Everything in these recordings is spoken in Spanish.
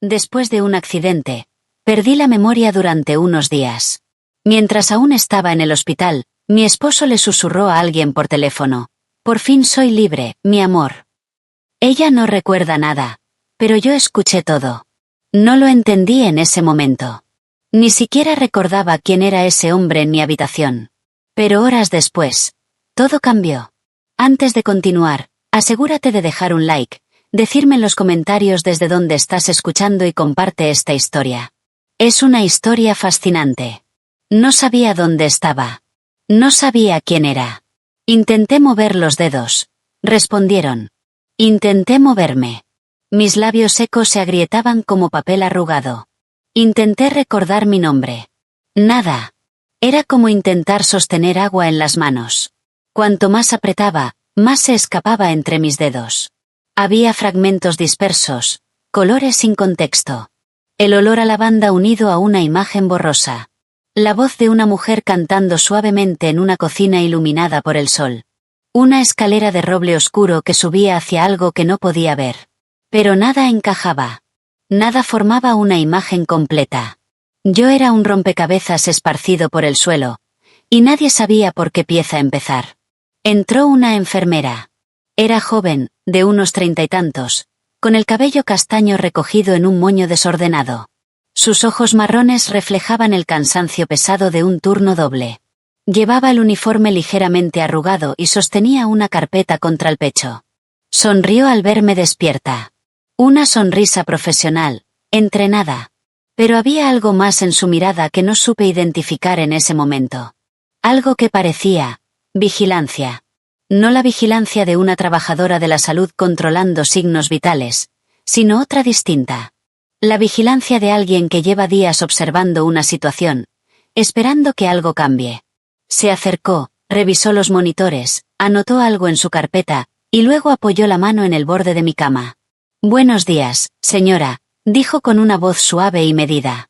Después de un accidente, perdí la memoria durante unos días. Mientras aún estaba en el hospital, mi esposo le susurró a alguien por teléfono: «Por fin soy libre, mi amor». Ella no recuerda nada, pero yo escuché todo. No lo entendí en ese momento. Ni siquiera recordaba quién era ese hombre en mi habitación. Pero horas después, todo cambió. Antes de continuar, asegúrate de dejar un like, decirme en los comentarios desde dónde estás escuchando y comparte esta historia. Es una historia fascinante. No sabía dónde estaba. No sabía quién era. Intenté mover los dedos. Respondieron. Intenté moverme. Mis labios secos se agrietaban como papel arrugado. Intenté recordar mi nombre. Nada. Era como intentar sostener agua en las manos. Cuanto más apretaba, más se escapaba entre mis dedos. Había fragmentos dispersos, colores sin contexto. El olor a lavanda unido a una imagen borrosa. La voz de una mujer cantando suavemente en una cocina iluminada por el sol. Una escalera de roble oscuro que subía hacia algo que no podía ver. Pero nada encajaba. Nada formaba una imagen completa. Yo era un rompecabezas esparcido por el suelo, y nadie sabía por qué pieza empezar. Entró una enfermera. Era joven, de unos 30 y tantos, con el cabello castaño recogido en un moño desordenado. Sus ojos marrones reflejaban el cansancio pesado de un turno doble. Llevaba el uniforme ligeramente arrugado y sostenía una carpeta contra el pecho. Sonrió al verme despierta. Una sonrisa profesional, entrenada. Pero había algo más en su mirada que no supe identificar en ese momento. Algo que parecía vigilancia. No la vigilancia de una trabajadora de la salud controlando signos vitales, sino otra distinta. La vigilancia de alguien que lleva días observando una situación, esperando que algo cambie. Se acercó, revisó los monitores, anotó algo en su carpeta, y luego apoyó la mano en el borde de mi cama. «Buenos días, señora», dijo con una voz suave y medida.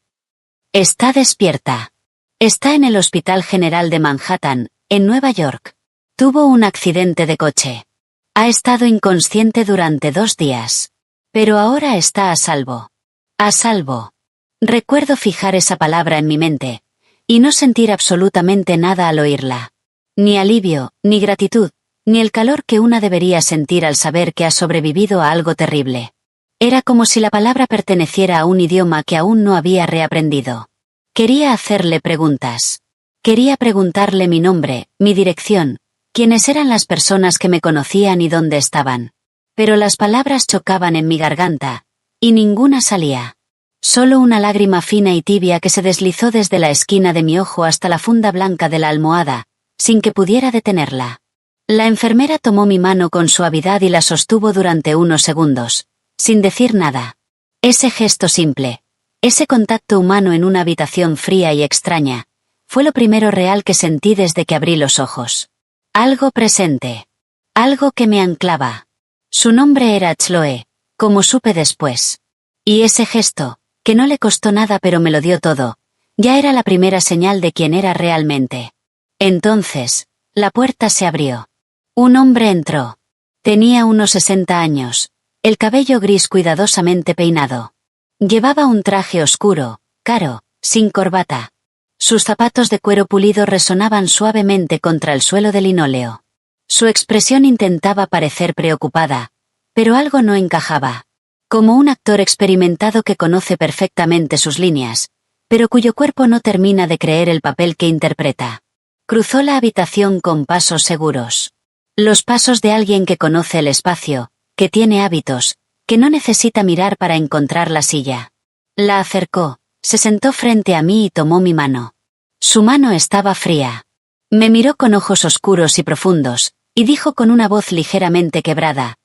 «Está despierta. Está en el Hospital General de Manhattan, en Nueva York. Tuvo un accidente de coche. Ha estado inconsciente durante 2 días. Pero ahora está a salvo. A salvo». Recuerdo fijar esa palabra en mi mente, y no sentir absolutamente nada al oírla. Ni alivio, ni gratitud, ni el calor que una debería sentir al saber que ha sobrevivido a algo terrible. Era como si la palabra perteneciera a un idioma que aún no había reaprendido. Quería hacerle preguntas. Quería preguntarle mi nombre, mi dirección, quiénes eran las personas que me conocían y dónde estaban. Pero las palabras chocaban en mi garganta, y ninguna salía. Solo una lágrima fina y tibia que se deslizó desde la esquina de mi ojo hasta la funda blanca de la almohada, sin que pudiera detenerla. La enfermera tomó mi mano con suavidad y la sostuvo durante unos segundos, sin decir nada. Ese gesto simple, ese contacto humano en una habitación fría y extraña, fue lo primero real que sentí desde que abrí los ojos. Algo presente. Algo que me anclaba. Su nombre era Chloe, como supe después. Y ese gesto, que no le costó nada pero me lo dio todo, ya era la primera señal de quién era realmente. Entonces, la puerta se abrió. Un hombre entró. Tenía unos 60 años, el cabello gris cuidadosamente peinado. Llevaba un traje oscuro, caro, sin corbata. Sus zapatos de cuero pulido resonaban suavemente contra el suelo de linóleo. Su expresión intentaba parecer preocupada, pero algo no encajaba. Como un actor experimentado que conoce perfectamente sus líneas, pero cuyo cuerpo no termina de creer el papel que interpreta. Cruzó la habitación con pasos seguros. Los pasos de alguien que conoce el espacio, que tiene hábitos, que no necesita mirar para encontrar la silla. La acercó, se sentó frente a mí y tomó mi mano. Su mano estaba fría. Me miró con ojos oscuros y profundos, y dijo con una voz ligeramente quebrada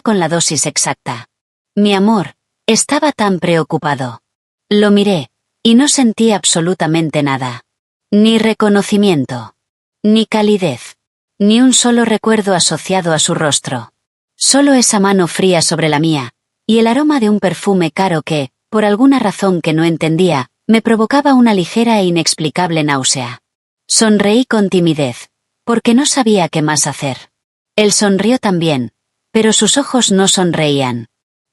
con la dosis exacta. «Mi amor, estaba tan preocupado». Lo miré, y no sentí absolutamente nada. Ni reconocimiento. Ni calidez. Ni un solo recuerdo asociado a su rostro. Solo esa mano fría sobre la mía, y el aroma de un perfume caro que, por alguna razón que no entendía, me provocaba una ligera e inexplicable náusea. Sonreí con timidez, porque no sabía qué más hacer. Él sonrió también, pero sus ojos no sonreían.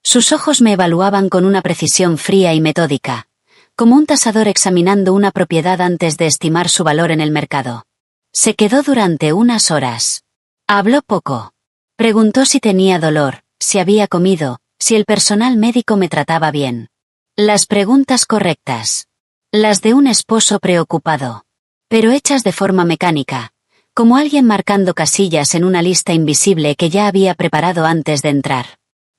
Sus ojos me evaluaban con una precisión fría y metódica, como un tasador examinando una propiedad antes de estimar su valor en el mercado. Se quedó durante unas horas. Habló poco. Preguntó si tenía dolor, si había comido, si el personal médico me trataba bien. Las preguntas correctas. Las de un esposo preocupado. Pero hechas de forma mecánica, como alguien marcando casillas en una lista invisible que ya había preparado antes de entrar.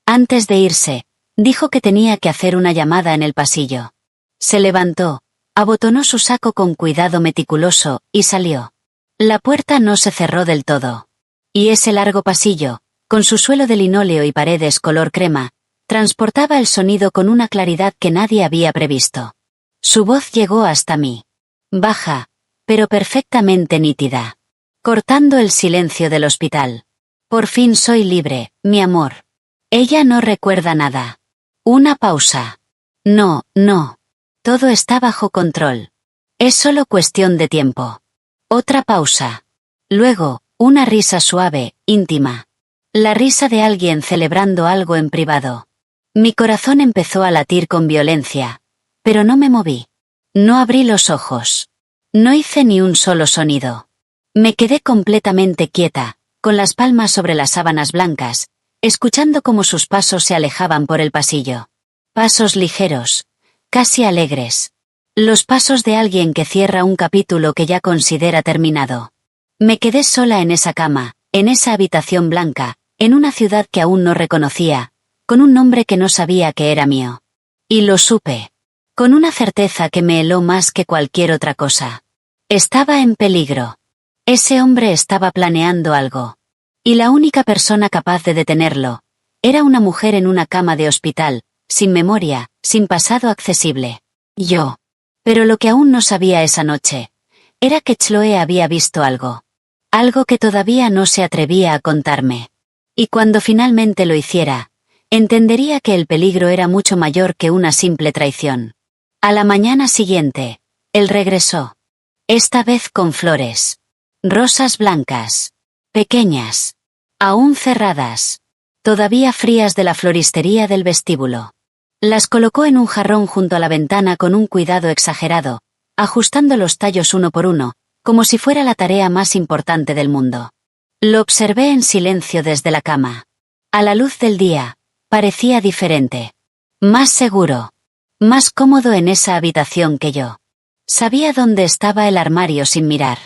Antes de irse, dijo que tenía que hacer una llamada en el pasillo. Se levantó, abotonó su saco con cuidado meticuloso, y salió. La puerta no se cerró del todo. Y ese largo pasillo, con su suelo de linóleo y paredes color crema, transportaba el sonido con una claridad que nadie había previsto. Su voz llegó hasta mí. Baja, pero perfectamente nítida. Cortando el silencio del hospital. Por fin soy libre, mi amor. Ella no recuerda nada. Una pausa. No, no. Todo está bajo control. Es solo cuestión de tiempo. Otra pausa. Luego, una risa suave, íntima. La risa de alguien celebrando algo en privado. Mi corazón empezó a latir con violencia, pero no me moví. No abrí los ojos. No hice ni un solo sonido. Me quedé completamente quieta, con las palmas sobre las sábanas blancas, escuchando cómo sus pasos se alejaban por el pasillo. Pasos ligeros, casi alegres. Los pasos de alguien que cierra un capítulo que ya considera terminado. Me quedé sola en esa cama, en esa habitación blanca, en una ciudad que aún no reconocía, con un nombre que no sabía que era mío. Y lo supe. Con una certeza que me heló más que cualquier otra cosa. Estaba en peligro. Ese hombre estaba planeando algo. Y la única persona capaz de detenerlo, era una mujer en una cama de hospital, sin memoria, sin pasado accesible. Yo. Pero lo que aún no sabía esa noche, era que Chloe había visto algo. Algo que todavía no se atrevía a contarme. Y cuando finalmente lo hiciera, entendería que el peligro era mucho mayor que una simple traición. A la mañana siguiente, él regresó. Esta vez con flores. Rosas blancas. Pequeñas. Aún cerradas. Todavía frías de la floristería del vestíbulo. Las colocó en un jarrón junto a la ventana con un cuidado exagerado, ajustando los tallos uno por uno, como si fuera la tarea más importante del mundo. Lo observé en silencio desde la cama. A la luz del día, parecía diferente. Más seguro. Más cómodo en esa habitación que yo. Sabía dónde estaba el armario sin mirar.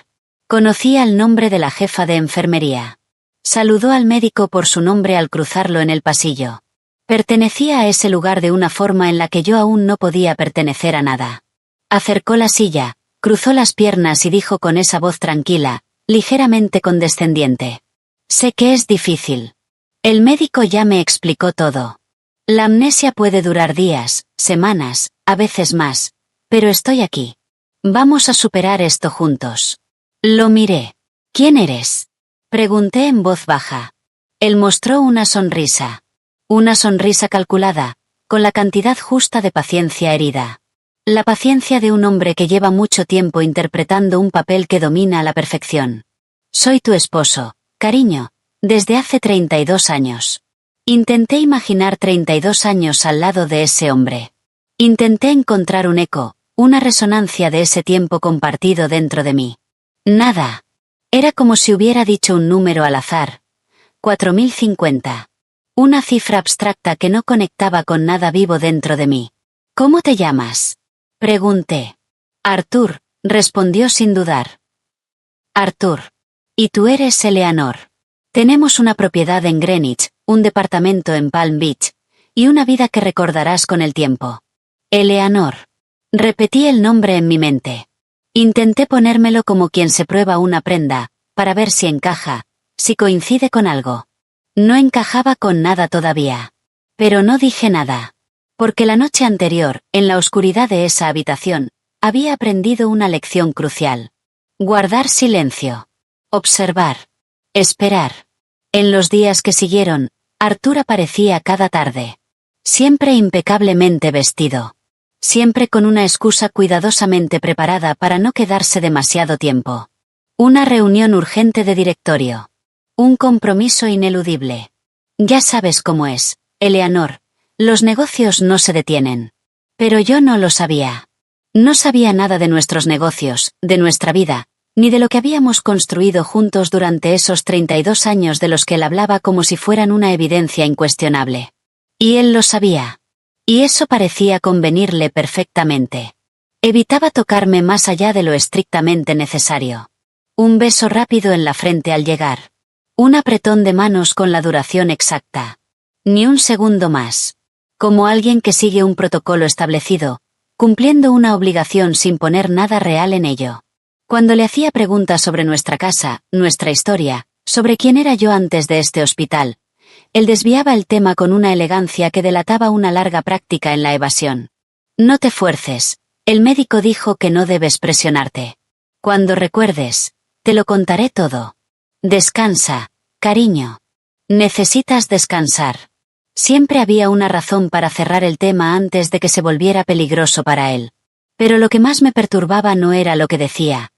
Conocía el nombre de la jefa de enfermería. Saludó al médico por su nombre al cruzarlo en el pasillo. Pertenecía a ese lugar de una forma en la que yo aún no podía pertenecer a nada. Acercó la silla, cruzó las piernas y dijo con esa voz tranquila, ligeramente condescendiente. Sé que es difícil. El médico ya me explicó todo. La amnesia puede durar días, semanas, a veces más, pero estoy aquí. Vamos a superar esto juntos. Lo miré. ¿Quién eres? Pregunté en voz baja. Él mostró una sonrisa. Una sonrisa calculada, con la cantidad justa de paciencia herida. La paciencia de un hombre que lleva mucho tiempo interpretando un papel que domina a la perfección. Soy tu esposo, cariño, desde hace 32 años. Intenté imaginar 32 años al lado de ese hombre. Intenté encontrar un eco, una resonancia de ese tiempo compartido dentro de mí. Nada. Era como si hubiera dicho un número al azar. 4050. Una cifra abstracta que no conectaba con nada vivo dentro de mí. ¿Cómo te llamas? Pregunté. Arthur, respondió sin dudar. Arthur. Y tú eres Eleanor. Tenemos una propiedad en Greenwich, un departamento en Palm Beach, y una vida que recordarás con el tiempo. Eleanor. Repetí el nombre en mi mente. Intenté ponérmelo como quien se prueba una prenda, para ver si encaja, si coincide con algo. No encajaba con nada todavía. Pero no dije nada. Porque la noche anterior, en la oscuridad de esa habitación, había aprendido una lección crucial. Guardar silencio. Observar. Esperar. En los días que siguieron, Arthur aparecía cada tarde. Siempre impecablemente vestido. Siempre con una excusa cuidadosamente preparada para no quedarse demasiado tiempo. Una reunión urgente de directorio. Un compromiso ineludible. Ya sabes cómo es, Eleanor, Los negocios no se detienen. Pero yo no lo sabía. No sabía nada de nuestros negocios, de nuestra vida, ni de lo que habíamos construido juntos durante esos 32 años de los que él hablaba como si fueran una evidencia incuestionable. Y él lo sabía. Y eso parecía convenirle perfectamente. Evitaba tocarme más allá de lo estrictamente necesario. Un beso rápido en la frente al llegar. Un apretón de manos con la duración exacta. Ni un segundo más. Como alguien que sigue un protocolo establecido, cumpliendo una obligación sin poner nada real en ello. Cuando le hacía preguntas sobre nuestra casa, nuestra historia, sobre quién era yo antes de este hospital, él desviaba el tema con una elegancia que delataba una larga práctica en la evasión. No te fuerces, el médico dijo que no debes presionarte. Cuando recuerdes, te lo contaré todo. Descansa, cariño. Necesitas descansar. Siempre había una razón para cerrar el tema antes de que se volviera peligroso para él. Pero lo que más me perturbaba no era lo que decía,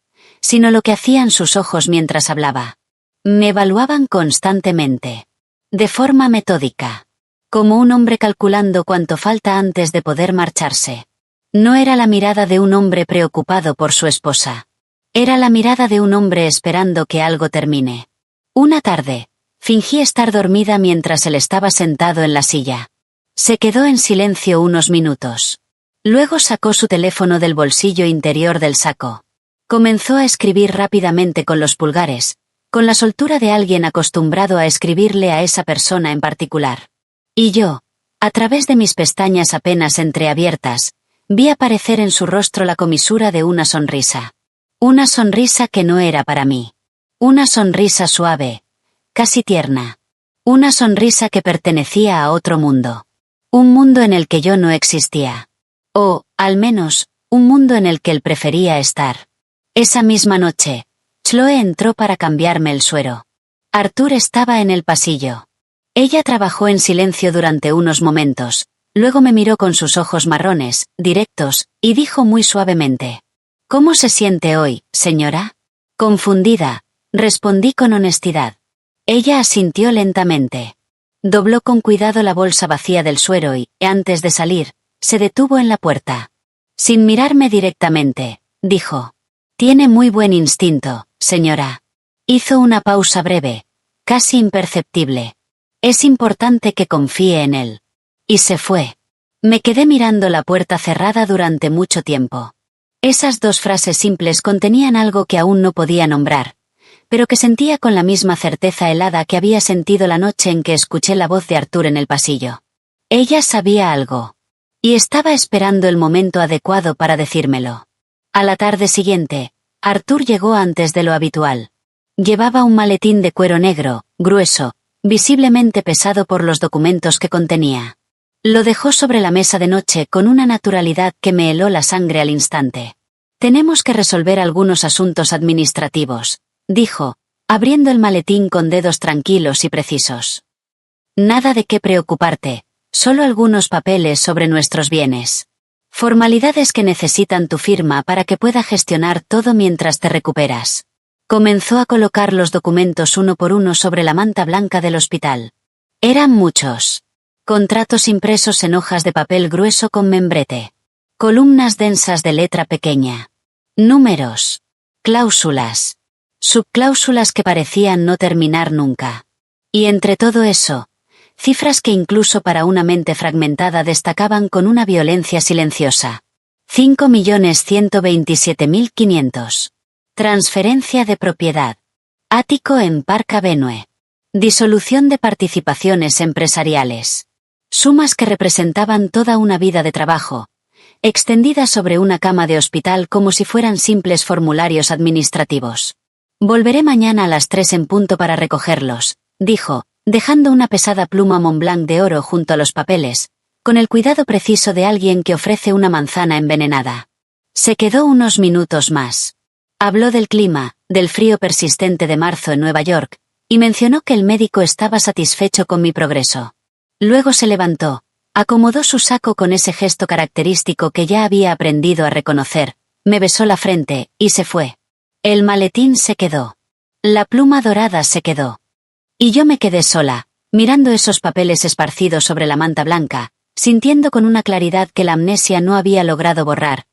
sino lo que hacían sus ojos mientras hablaba. Me evaluaban constantemente. De forma metódica. Como un hombre calculando cuánto falta antes de poder marcharse. No era la mirada de un hombre preocupado por su esposa. Era la mirada de un hombre esperando que algo termine. Una tarde, fingí estar dormida mientras él estaba sentado en la silla. Se quedó en silencio unos minutos. Luego sacó su teléfono del bolsillo interior del saco. Comenzó a escribir rápidamente con los pulgares, con la soltura de alguien acostumbrado a escribirle a esa persona en particular. Y yo, a través de mis pestañas apenas entreabiertas, vi aparecer en su rostro la comisura de una sonrisa. Una sonrisa que no era para mí. Una sonrisa suave, casi tierna. Una sonrisa que pertenecía a otro mundo. Un mundo en el que yo no existía. O, al menos, un mundo en el que él prefería estar. Esa misma noche, Chloe entró para cambiarme el suero. Arthur estaba en el pasillo. Ella trabajó en silencio durante unos momentos, luego me miró con sus ojos marrones, directos, y dijo muy suavemente: ¿Cómo se siente hoy, señora? Confundida, respondí con honestidad. Ella asintió lentamente. Dobló con cuidado la bolsa vacía del suero y, antes de salir, se detuvo en la puerta. Sin mirarme directamente, dijo: Tiene muy buen instinto, señora. Hizo una pausa breve, casi imperceptible. Es importante que confíe en él. Y se fue. Me quedé mirando la puerta cerrada durante mucho tiempo. Esas dos frases simples contenían algo que aún no podía nombrar, pero que sentía con la misma certeza helada que había sentido la noche en que escuché la voz de Arthur en el pasillo. Ella sabía algo. Y estaba esperando el momento adecuado para decírmelo. A la tarde siguiente, Arthur llegó antes de lo habitual. Llevaba un maletín de cuero negro, grueso, visiblemente pesado por los documentos que contenía. Lo dejó sobre la mesa de noche con una naturalidad que me heló la sangre al instante. Tenemos que resolver algunos asuntos administrativos, dijo, abriendo el maletín con dedos tranquilos y precisos. Nada de qué preocuparte, solo algunos papeles sobre nuestros bienes. Formalidades que necesitan tu firma para que pueda gestionar todo mientras te recuperas. Comenzó a colocar los documentos uno por uno sobre la manta blanca del hospital. Eran muchos. Contratos impresos en hojas de papel grueso con membrete. Columnas densas de letra pequeña. Números. Cláusulas. Subcláusulas que parecían no terminar nunca. Y entre todo eso, cifras que incluso para una mente fragmentada destacaban con una violencia silenciosa. 5.127.500. Transferencia de propiedad. Ático en Park Avenue. Disolución de participaciones empresariales. Sumas que representaban toda una vida de trabajo, extendida sobre una cama de hospital como si fueran simples formularios administrativos. Volveré mañana a las 3 en punto para recogerlos, dijo, dejando una pesada pluma Montblanc de oro junto a los papeles, con el cuidado preciso de alguien que ofrece una manzana envenenada. Se quedó unos minutos más. Habló del clima, del frío persistente de marzo en Nueva York, y mencionó que el médico estaba satisfecho con mi progreso. Luego se levantó, acomodó su saco con ese gesto característico que ya había aprendido a reconocer, me besó la frente, y se fue. El maletín se quedó. La pluma dorada se quedó. Y yo me quedé sola, mirando esos papeles esparcidos sobre la manta blanca, sintiendo con una claridad que la amnesia no había logrado borrar,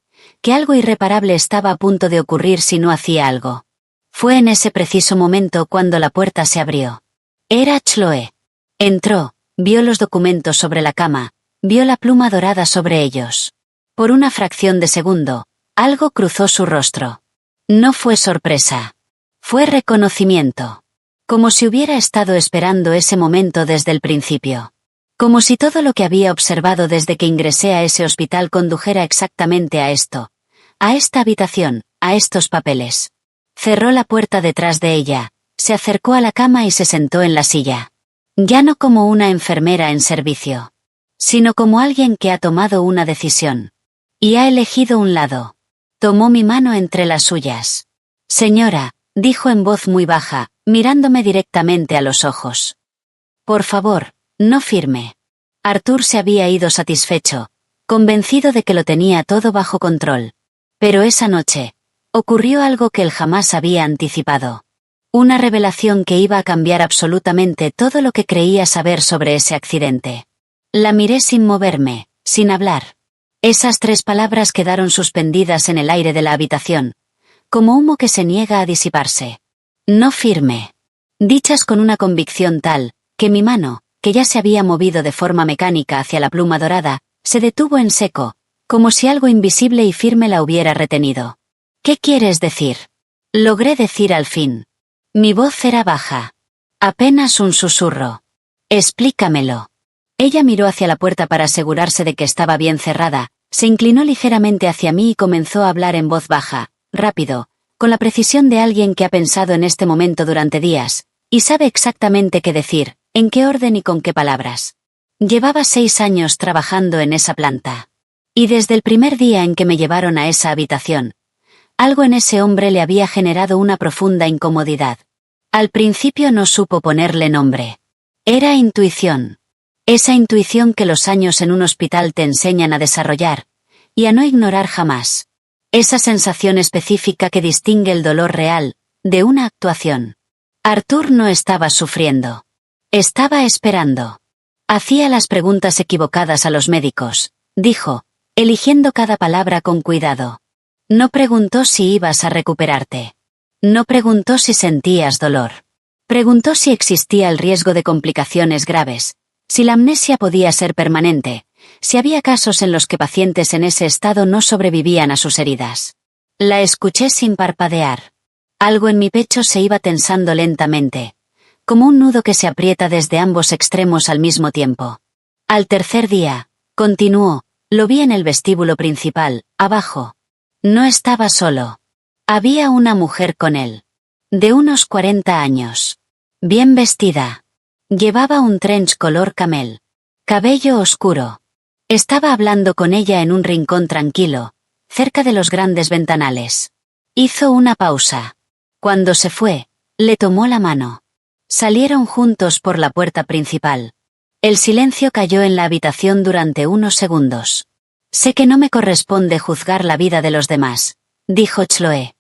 que algo irreparable estaba a punto de ocurrir si no hacía algo. Fue en ese preciso momento cuando la puerta se abrió. Era Chloe. Entró, vio los documentos sobre la cama, vio la pluma dorada sobre ellos. Por una fracción de segundo, algo cruzó su rostro. No fue sorpresa. Fue reconocimiento. Como si hubiera estado esperando ese momento desde el principio. Como si todo lo que había observado desde que ingresé a ese hospital condujera exactamente a esto. A esta habitación, a estos papeles. Cerró la puerta detrás de ella, se acercó a la cama y se sentó en la silla. Ya no como una enfermera en servicio, sino como alguien que ha tomado una decisión. Y ha elegido un lado. Tomó mi mano entre las suyas. Señora, dijo en voz muy baja, mirándome directamente a los ojos. Por favor, no firme. Arthur se había ido satisfecho, convencido de que lo tenía todo bajo control. Pero esa noche, ocurrió algo que él jamás había anticipado. Una revelación que iba a cambiar absolutamente todo lo que creía saber sobre ese accidente. La miré sin moverme, sin hablar. Esas 3 palabras quedaron suspendidas en el aire de la habitación, como humo que se niega a disiparse. No firme. Dichas con una convicción tal, que mi mano, que ya se había movido de forma mecánica hacia la pluma dorada, se detuvo en seco, como si algo invisible y firme la hubiera retenido. ¿Qué quieres decir? Logré decir al fin. Mi voz era baja. Apenas un susurro. Explícamelo. Ella miró hacia la puerta para asegurarse de que estaba bien cerrada, se inclinó ligeramente hacia mí y comenzó a hablar en voz baja, rápido, con la precisión de alguien que ha pensado en este momento durante días, y sabe exactamente qué decir, en qué orden y con qué palabras. Llevaba 6 años trabajando en esa planta. Y desde el primer día en que me llevaron a esa habitación, algo en ese hombre le había generado una profunda incomodidad. Al principio no supo ponerle nombre. Era intuición. Esa intuición que los años en un hospital te enseñan a desarrollar, y a no ignorar jamás. Esa sensación específica que distingue el dolor real, de una actuación. Arthur no estaba sufriendo. Estaba esperando. Hacía las preguntas equivocadas a los médicos, dijo, eligiendo cada palabra con cuidado. No preguntó si ibas a recuperarte. No preguntó si sentías dolor. Preguntó si existía el riesgo de complicaciones graves, si la amnesia podía ser permanente, si había casos en los que pacientes en ese estado no sobrevivían a sus heridas. La escuché sin parpadear. Algo en mi pecho se iba tensando lentamente, como un nudo que se aprieta desde ambos extremos al mismo tiempo. Al tercer día, continuó, lo vi en el vestíbulo principal, abajo. No estaba solo. Había una mujer con él. De unos 40 años. Bien vestida. Llevaba un trench color camel. Cabello oscuro. Estaba hablando con ella en un rincón tranquilo, cerca de los grandes ventanales. Hizo una pausa. Cuando se fue, le tomó la mano. Salieron juntos por la puerta principal. El silencio cayó en la habitación durante unos segundos. Sé que no me corresponde juzgar la vida de los demás, dijo Chloe.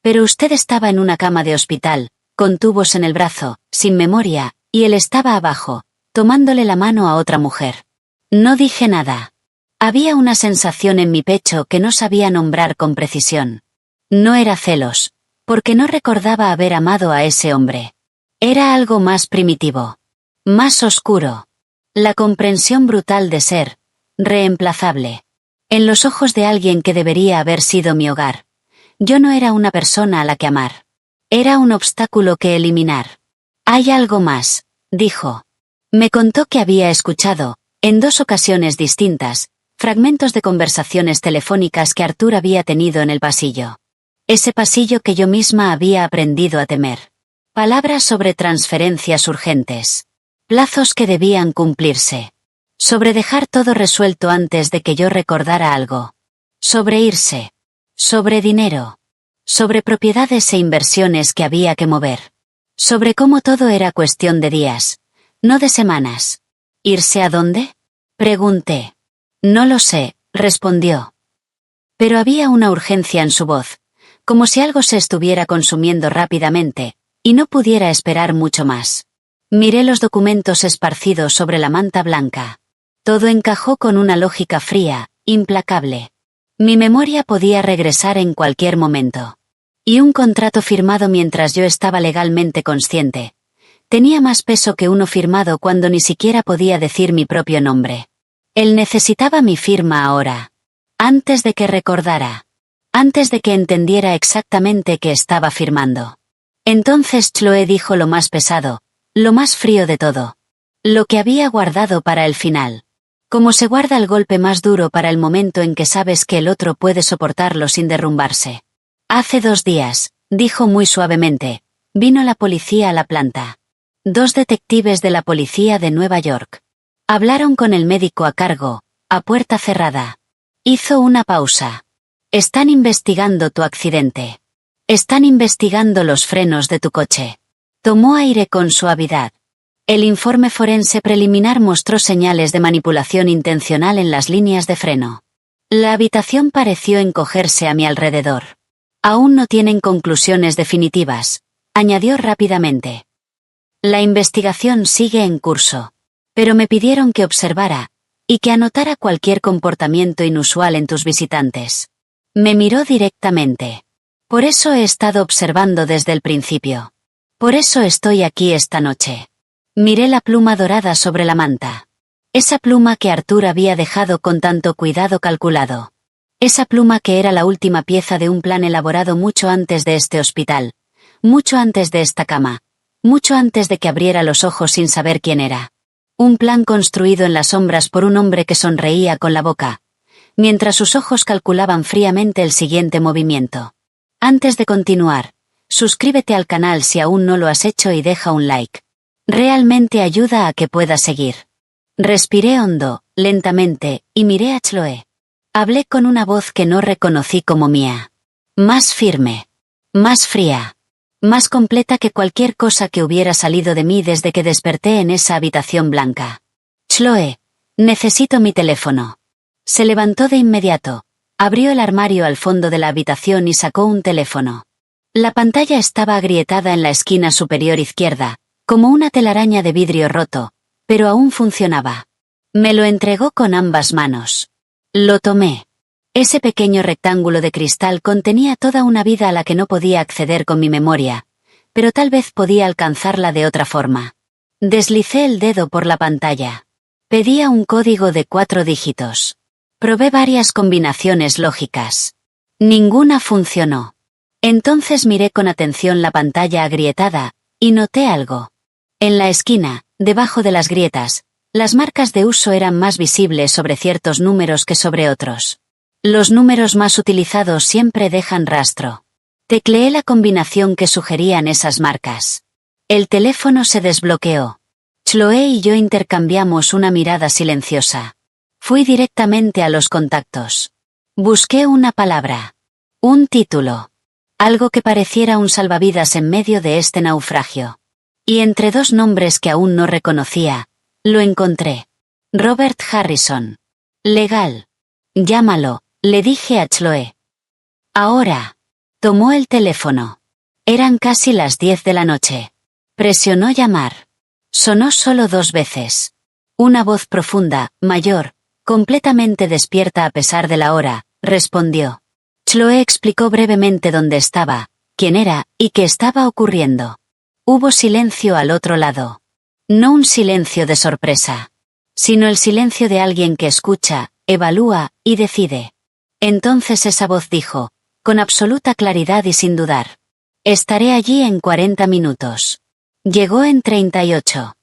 Pero usted estaba en una cama de hospital, con tubos en el brazo, sin memoria, y él estaba abajo, tomándole la mano a otra mujer. No dije nada. Había una sensación en mi pecho que no sabía nombrar con precisión. No era celos, porque no recordaba haber amado a ese hombre. Era algo más primitivo. Más oscuro. La comprensión brutal de ser reemplazable. En los ojos de alguien que debería haber sido mi hogar. Yo no era una persona a la que amar. Era un obstáculo que eliminar. Hay algo más, dijo. Me contó que había escuchado, en 2 ocasiones distintas, fragmentos de conversaciones telefónicas que Arthur había tenido en el pasillo. Ese pasillo que yo misma había aprendido a temer. Palabras sobre transferencias urgentes. Plazos que debían cumplirse. Sobre dejar todo resuelto antes de que yo recordara algo. Sobre irse. Sobre dinero. Sobre propiedades e inversiones que había que mover. Sobre cómo todo era cuestión de días, no de semanas. ¿Irse a dónde? Pregunté. No lo sé, respondió. Pero había una urgencia en su voz, como si algo se estuviera consumiendo rápidamente, y no pudiera esperar mucho más. Miré los documentos esparcidos sobre la manta blanca. Todo encajó con una lógica fría, implacable. Mi memoria podía regresar en cualquier momento. Y un contrato firmado mientras yo estaba legalmente consciente. Tenía más peso que uno firmado cuando ni siquiera podía decir mi propio nombre. Él necesitaba mi firma ahora. Antes de que recordara. Antes de que entendiera exactamente qué estaba firmando. Entonces Chloe dijo lo más pesado, lo más frío de todo. Lo que había guardado para el final. Como se guarda el golpe más duro para el momento en que sabes que el otro puede soportarlo sin derrumbarse. Hace 2 días, dijo muy suavemente, vino la policía a la planta. 2 detectives de la policía de Nueva York. Hablaron con el médico a cargo, a puerta cerrada. Hizo una pausa. Están investigando tu accidente. Están investigando los frenos de tu coche. Tomó aire con suavidad. El informe forense preliminar mostró señales de manipulación intencional en las líneas de freno. La habitación pareció encogerse a mi alrededor. Aún no tienen conclusiones definitivas, añadió rápidamente. La investigación sigue en curso. Pero me pidieron que observara, y que anotara cualquier comportamiento inusual en tus visitantes. Me miró directamente. Por eso he estado observando desde el principio. Por eso estoy aquí esta noche. Miré la pluma dorada sobre la manta. Esa pluma que Arthur había dejado con tanto cuidado calculado. Esa pluma que era la última pieza de un plan elaborado mucho antes de este hospital, mucho antes de esta cama, mucho antes de que abriera los ojos sin saber quién era. Un plan construido en las sombras por un hombre que sonreía con la boca, mientras sus ojos calculaban fríamente el siguiente movimiento. Antes de continuar, suscríbete al canal si aún no lo has hecho y deja un like. Realmente ayuda a que puedas seguir. Respiré hondo, lentamente, y miré a Chloe. Hablé con una voz que no reconocí como mía. Más firme. Más fría. Más completa que cualquier cosa que hubiera salido de mí desde que desperté en esa habitación blanca. Chloe, necesito mi teléfono. Se levantó de inmediato, abrió el armario al fondo de la habitación y sacó un teléfono. La pantalla estaba agrietada en la esquina superior izquierda, como una telaraña de vidrio roto, pero aún funcionaba. Me lo entregó con ambas manos. Lo tomé. Ese pequeño rectángulo de cristal contenía toda una vida a la que no podía acceder con mi memoria, pero tal vez podía alcanzarla de otra forma. Deslicé el dedo por la pantalla. Pedía un código de 4 dígitos. Probé varias combinaciones lógicas. Ninguna funcionó. Entonces miré con atención la pantalla agrietada, y noté algo. En la esquina, debajo de las grietas, las marcas de uso eran más visibles sobre ciertos números que sobre otros. Los números más utilizados siempre dejan rastro. Tecleé la combinación que sugerían esas marcas. El teléfono se desbloqueó. Chloe y yo intercambiamos una mirada silenciosa. Fui directamente a los contactos. Busqué una palabra. Un título. Algo que pareciera un salvavidas en medio de este naufragio. Y entre 2 nombres que aún no reconocía, lo encontré. Robert Harrison. Legal. Llámalo, le dije a Chloe. Ahora. Tomó el teléfono. Eran casi las 10 de la noche. Presionó llamar. Sonó solo 2 veces. Una voz profunda, mayor, completamente despierta a pesar de la hora, respondió. Chloe explicó brevemente dónde estaba, quién era, y qué estaba ocurriendo. Hubo silencio al otro lado. No un silencio de sorpresa, sino el silencio de alguien que escucha, evalúa, y decide. Entonces esa voz dijo, con absoluta claridad y sin dudar. Estaré allí en 40 minutos. Llegó en 38.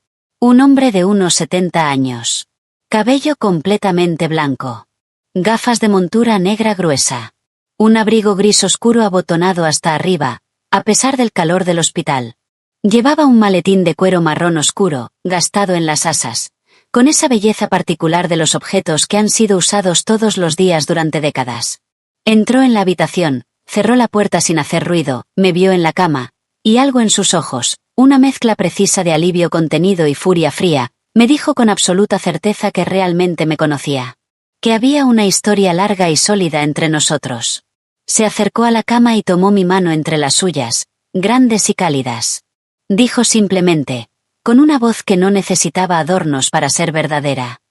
Un hombre de unos 70 años. Cabello completamente blanco. Gafas de montura negra gruesa. Un abrigo gris oscuro abotonado hasta arriba, a pesar del calor del hospital. Llevaba un maletín de cuero marrón oscuro, gastado en las asas, con esa belleza particular de los objetos que han sido usados todos los días durante décadas. Entró en la habitación, cerró la puerta sin hacer ruido, me vio en la cama, y algo en sus ojos, una mezcla precisa de alivio contenido y furia fría, me dijo con absoluta certeza que realmente me conocía. Que había una historia larga y sólida entre nosotros. Se acercó a la cama y tomó mi mano entre las suyas, grandes y cálidas. Dijo simplemente, con una voz que no necesitaba adornos para ser verdadera.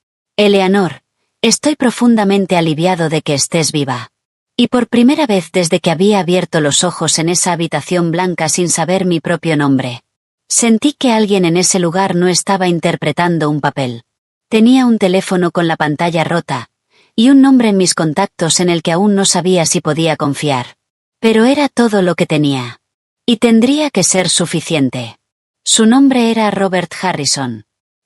Eleanor, estoy profundamente aliviado de que estés viva. Y por primera vez desde que había abierto los ojos en esa habitación blanca sin saber mi propio nombre. Sentí que alguien en ese lugar no estaba interpretando un papel. Tenía un teléfono con la pantalla rota, y un nombre en mis contactos en el que aún no sabía si podía confiar. Pero era todo lo que tenía. Y tendría que ser suficiente. Su nombre era Robert Harrison.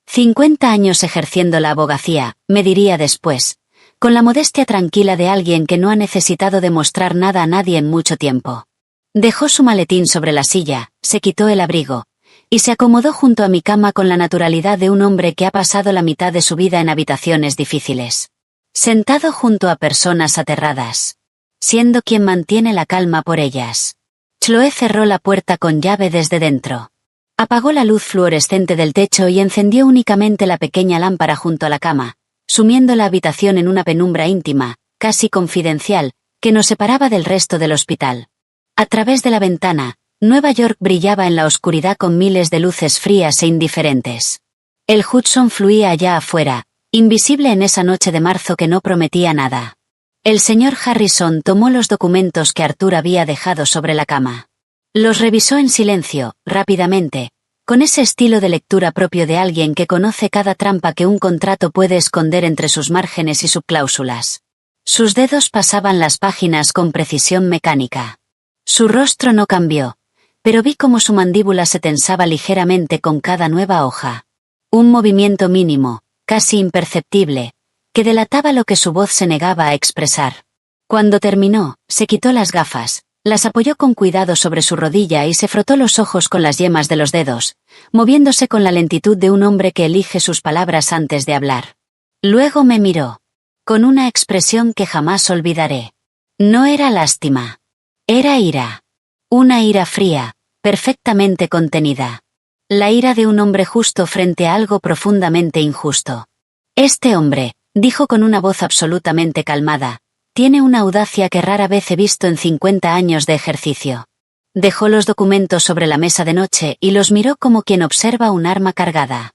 50 años ejerciendo la abogacía, me diría después, con la modestia tranquila de alguien que no ha necesitado demostrar nada a nadie en mucho tiempo. Dejó su maletín sobre la silla, se quitó el abrigo, y se acomodó junto a mi cama con la naturalidad de un hombre que ha pasado la mitad de su vida en habitaciones difíciles. Sentado junto a personas aterradas. Siendo quien mantiene la calma por ellas. Chloe cerró la puerta con llave desde dentro. Apagó la luz fluorescente del techo y encendió únicamente la pequeña lámpara junto a la cama, sumiendo la habitación en una penumbra íntima, casi confidencial, que nos separaba del resto del hospital. A través de la ventana, Nueva York brillaba en la oscuridad con miles de luces frías e indiferentes. El Hudson fluía allá afuera, invisible en esa noche de marzo que no prometía nada. El señor Harrison tomó los documentos que Arthur había dejado sobre la cama. Los revisó en silencio, rápidamente, con ese estilo de lectura propio de alguien que conoce cada trampa que un contrato puede esconder entre sus márgenes y subcláusulas. Sus dedos pasaban las páginas con precisión mecánica. Su rostro no cambió, pero vi cómo su mandíbula se tensaba ligeramente con cada nueva hoja. Un movimiento mínimo, casi imperceptible, que delataba lo que su voz se negaba a expresar. Cuando terminó, se quitó las gafas, las apoyó con cuidado sobre su rodilla y se frotó los ojos con las yemas de los dedos, moviéndose con la lentitud de un hombre que elige sus palabras antes de hablar. Luego me miró, con una expresión que jamás olvidaré. No era lástima. Era ira. Una ira fría, perfectamente contenida. La ira de un hombre justo frente a algo profundamente injusto. Este hombre, dijo con una voz absolutamente calmada, tiene una audacia que rara vez he visto en 50 años de ejercicio. Dejó los documentos sobre la mesa de noche y los miró como quien observa un arma cargada.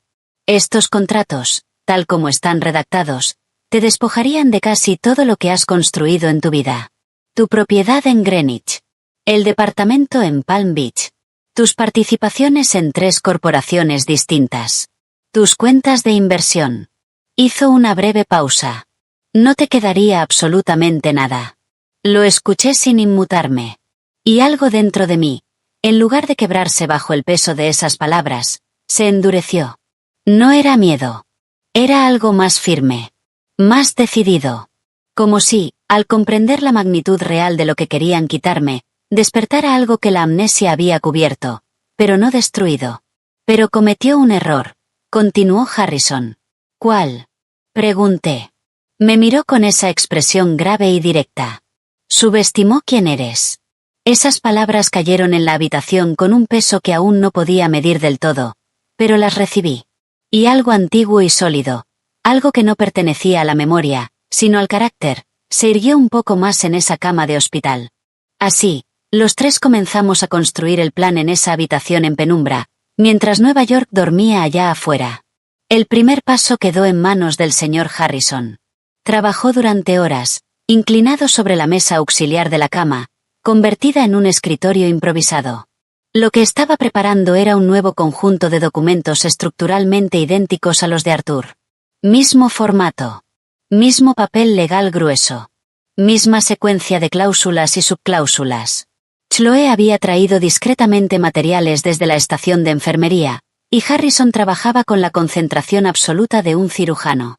Estos contratos, tal como están redactados, te despojarían de casi todo lo que has construido en tu vida. Tu propiedad en Greenwich. El departamento en Palm Beach. Tus participaciones en 3 corporaciones distintas. Tus cuentas de inversión. Hizo una breve pausa. No te quedaría absolutamente nada. Lo escuché sin inmutarme. Y algo dentro de mí, en lugar de quebrarse bajo el peso de esas palabras, se endureció. No era miedo. Era algo más firme. Más decidido. Como si, al comprender la magnitud real de lo que querían quitarme, despertara algo que la amnesia había cubierto, pero no destruido. Pero cometió un error, continuó Harrison. ¿Cuál? Pregunté. Me miró con esa expresión grave y directa. Subestimó quién eres. Esas palabras cayeron en la habitación con un peso que aún no podía medir del todo, pero las recibí. Y algo antiguo y sólido, algo que no pertenecía a la memoria, sino al carácter, se irguió un poco más en esa cama de hospital. Así, los 3 comenzamos a construir el plan en esa habitación en penumbra, mientras Nueva York dormía allá afuera. El primer paso quedó en manos del señor Harrison. Trabajó durante horas, inclinado sobre la mesa auxiliar de la cama, convertida en un escritorio improvisado. Lo que estaba preparando era un nuevo conjunto de documentos estructuralmente idénticos a los de Arthur. Mismo formato. Mismo papel legal grueso. Misma secuencia de cláusulas y subcláusulas. Chloe había traído discretamente materiales desde la estación de enfermería, y Harrison trabajaba con la concentración absoluta de un cirujano.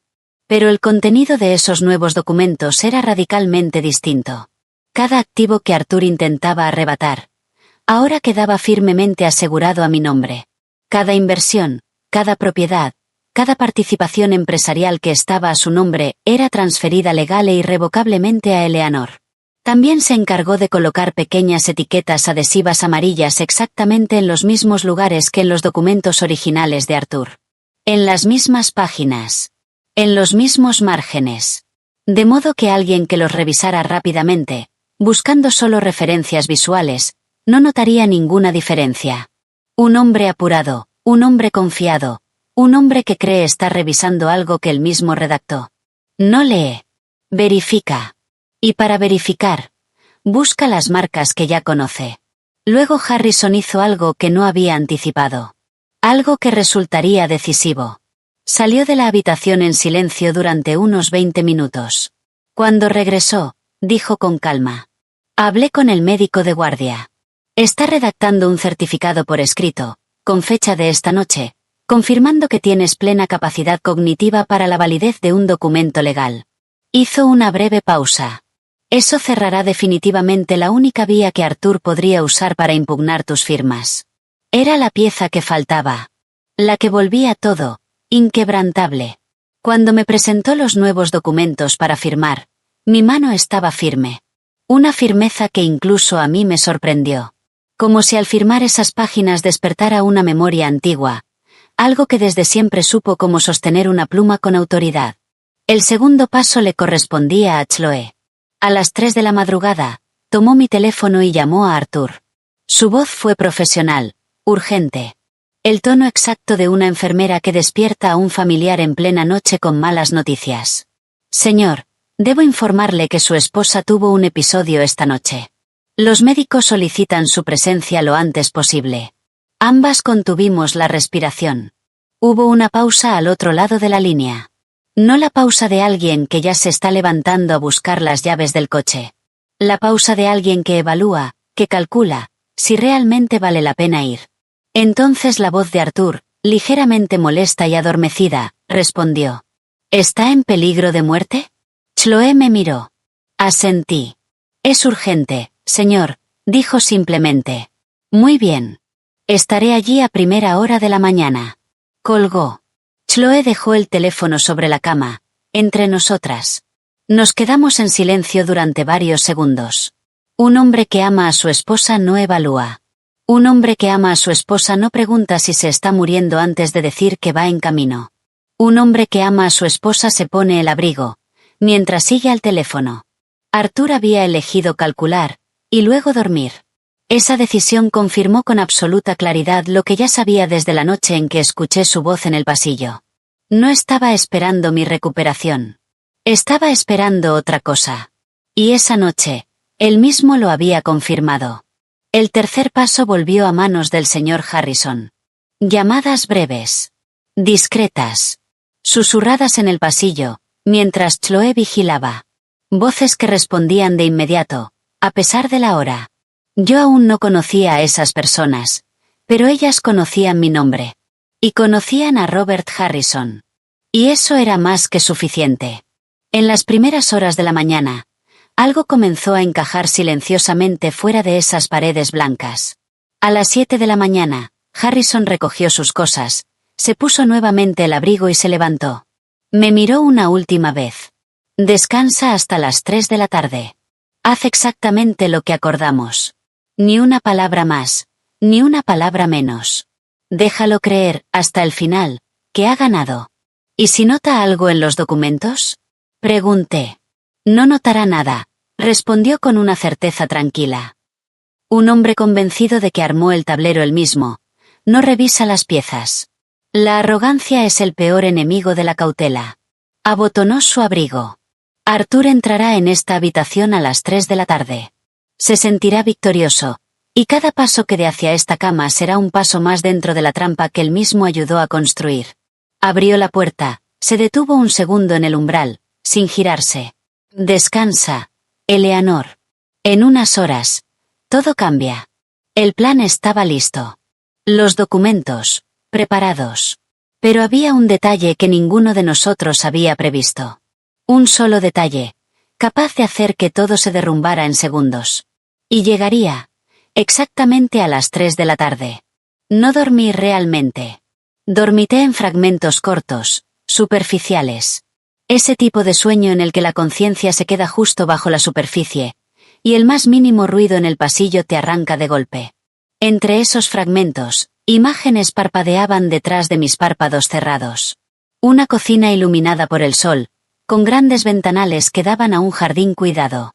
Pero el contenido de esos nuevos documentos era radicalmente distinto. Cada activo que Arthur intentaba arrebatar, ahora quedaba firmemente asegurado a mi nombre. Cada inversión, cada propiedad, cada participación empresarial que estaba a su nombre era transferida legal e irrevocablemente a Eleanor. También se encargó de colocar pequeñas etiquetas adhesivas amarillas exactamente en los mismos lugares que en los documentos originales de Arthur. En las mismas páginas. En los mismos márgenes. De modo que alguien que los revisara rápidamente, buscando solo referencias visuales, no notaría ninguna diferencia. Un hombre apurado, un hombre confiado, Un hombre que cree estar revisando algo que él mismo redactó. No lee. Verifica. Y para verificar, busca las marcas que ya conoce. Luego Harrison hizo algo que no había anticipado. Algo que resultaría decisivo. Salió de la habitación en silencio durante unos 20 minutos. Cuando regresó, dijo con calma. Hablé con el médico de guardia. Está redactando un certificado por escrito, con fecha de esta noche, confirmando que tienes plena capacidad cognitiva para la validez de un documento legal. Hizo una breve pausa. Eso cerrará definitivamente la única vía que Arthur podría usar para impugnar tus firmas. Era la pieza que faltaba. La que volvía todo, inquebrantable. Cuando me presentó los nuevos documentos para firmar, mi mano estaba firme. Una firmeza que incluso a mí me sorprendió. Como si al firmar esas páginas despertara una memoria antigua, algo que desde siempre supo cómo sostener una pluma con autoridad. El segundo paso le correspondía a Chloe. A las 3 de la madrugada, tomó mi teléfono y llamó a Arthur. Su voz fue profesional, urgente. El tono exacto de una enfermera que despierta a un familiar en plena noche con malas noticias. Señor, debo informarle que su esposa tuvo un episodio esta noche. Los médicos solicitan su presencia lo antes posible. Ambas contuvimos la respiración. Hubo una pausa al otro lado de la línea. No la pausa de alguien que ya se está levantando a buscar las llaves del coche. La pausa de alguien que evalúa, que calcula, si realmente vale la pena ir. Entonces la voz de Arthur, ligeramente molesta y adormecida, respondió. ¿Está en peligro de muerte? Chloe me miró. Asentí. Es urgente, señor, dijo simplemente. Muy bien. Estaré allí a primera hora de la mañana. Colgó. Chloe dejó el teléfono sobre la cama, entre nosotras. Nos quedamos en silencio durante varios segundos. Un hombre que ama a su esposa no evalúa. Un hombre que ama a su esposa no pregunta si se está muriendo antes de decir que va en camino. Un hombre que ama a su esposa se pone el abrigo, mientras sigue al teléfono. Arthur había elegido calcular, y luego dormir. Esa decisión confirmó con absoluta claridad lo que ya sabía desde la noche en que escuché su voz en el pasillo. No estaba esperando mi recuperación. Estaba esperando otra cosa. Y esa noche, él mismo lo había confirmado. El tercer paso volvió a manos del señor Harrison. Llamadas breves. Discretas. Susurradas en el pasillo, mientras Chloe vigilaba. Voces que respondían de inmediato, a pesar de la hora. Yo aún no conocía a esas personas, pero ellas conocían mi nombre. Y conocían a Robert Harrison. Y eso era más que suficiente. En las primeras horas de la mañana, algo comenzó a encajar silenciosamente fuera de esas paredes blancas. A las 7 de la mañana, Harrison recogió sus cosas, se puso nuevamente el abrigo y se levantó. Me miró una última vez. Descansa hasta las 3 de la tarde. Haz exactamente lo que acordamos. Ni una palabra más, ni una palabra menos. Déjalo creer, hasta el final, que ha ganado. ¿Y si nota algo en los documentos? Pregunté. No notará nada, respondió con una certeza tranquila. Un hombre convencido de que armó el tablero él mismo, no revisa las piezas. La arrogancia es el peor enemigo de la cautela. Abotonó su abrigo. Arthur entrará en esta habitación a las 3 de la tarde. Se sentirá victorioso, y cada paso que dé hacia esta cama será un paso más dentro de la trampa que él mismo ayudó a construir. Abrió la puerta, se detuvo un segundo en el umbral, sin girarse. Descansa, Eleanor. En unas horas, todo cambia. El plan estaba listo. Los documentos, preparados. Pero había un detalle que ninguno de nosotros había previsto. Un solo detalle, capaz de hacer que todo se derrumbara en segundos. Y llegaría, exactamente a las 3 de la tarde. No dormí realmente. Dormité en fragmentos cortos, superficiales. Ese tipo de sueño en el que la conciencia se queda justo bajo la superficie, y el más mínimo ruido en el pasillo te arranca de golpe. Entre esos fragmentos, imágenes parpadeaban detrás de mis párpados cerrados. Una cocina iluminada por el sol, con grandes ventanales que daban a un jardín cuidado.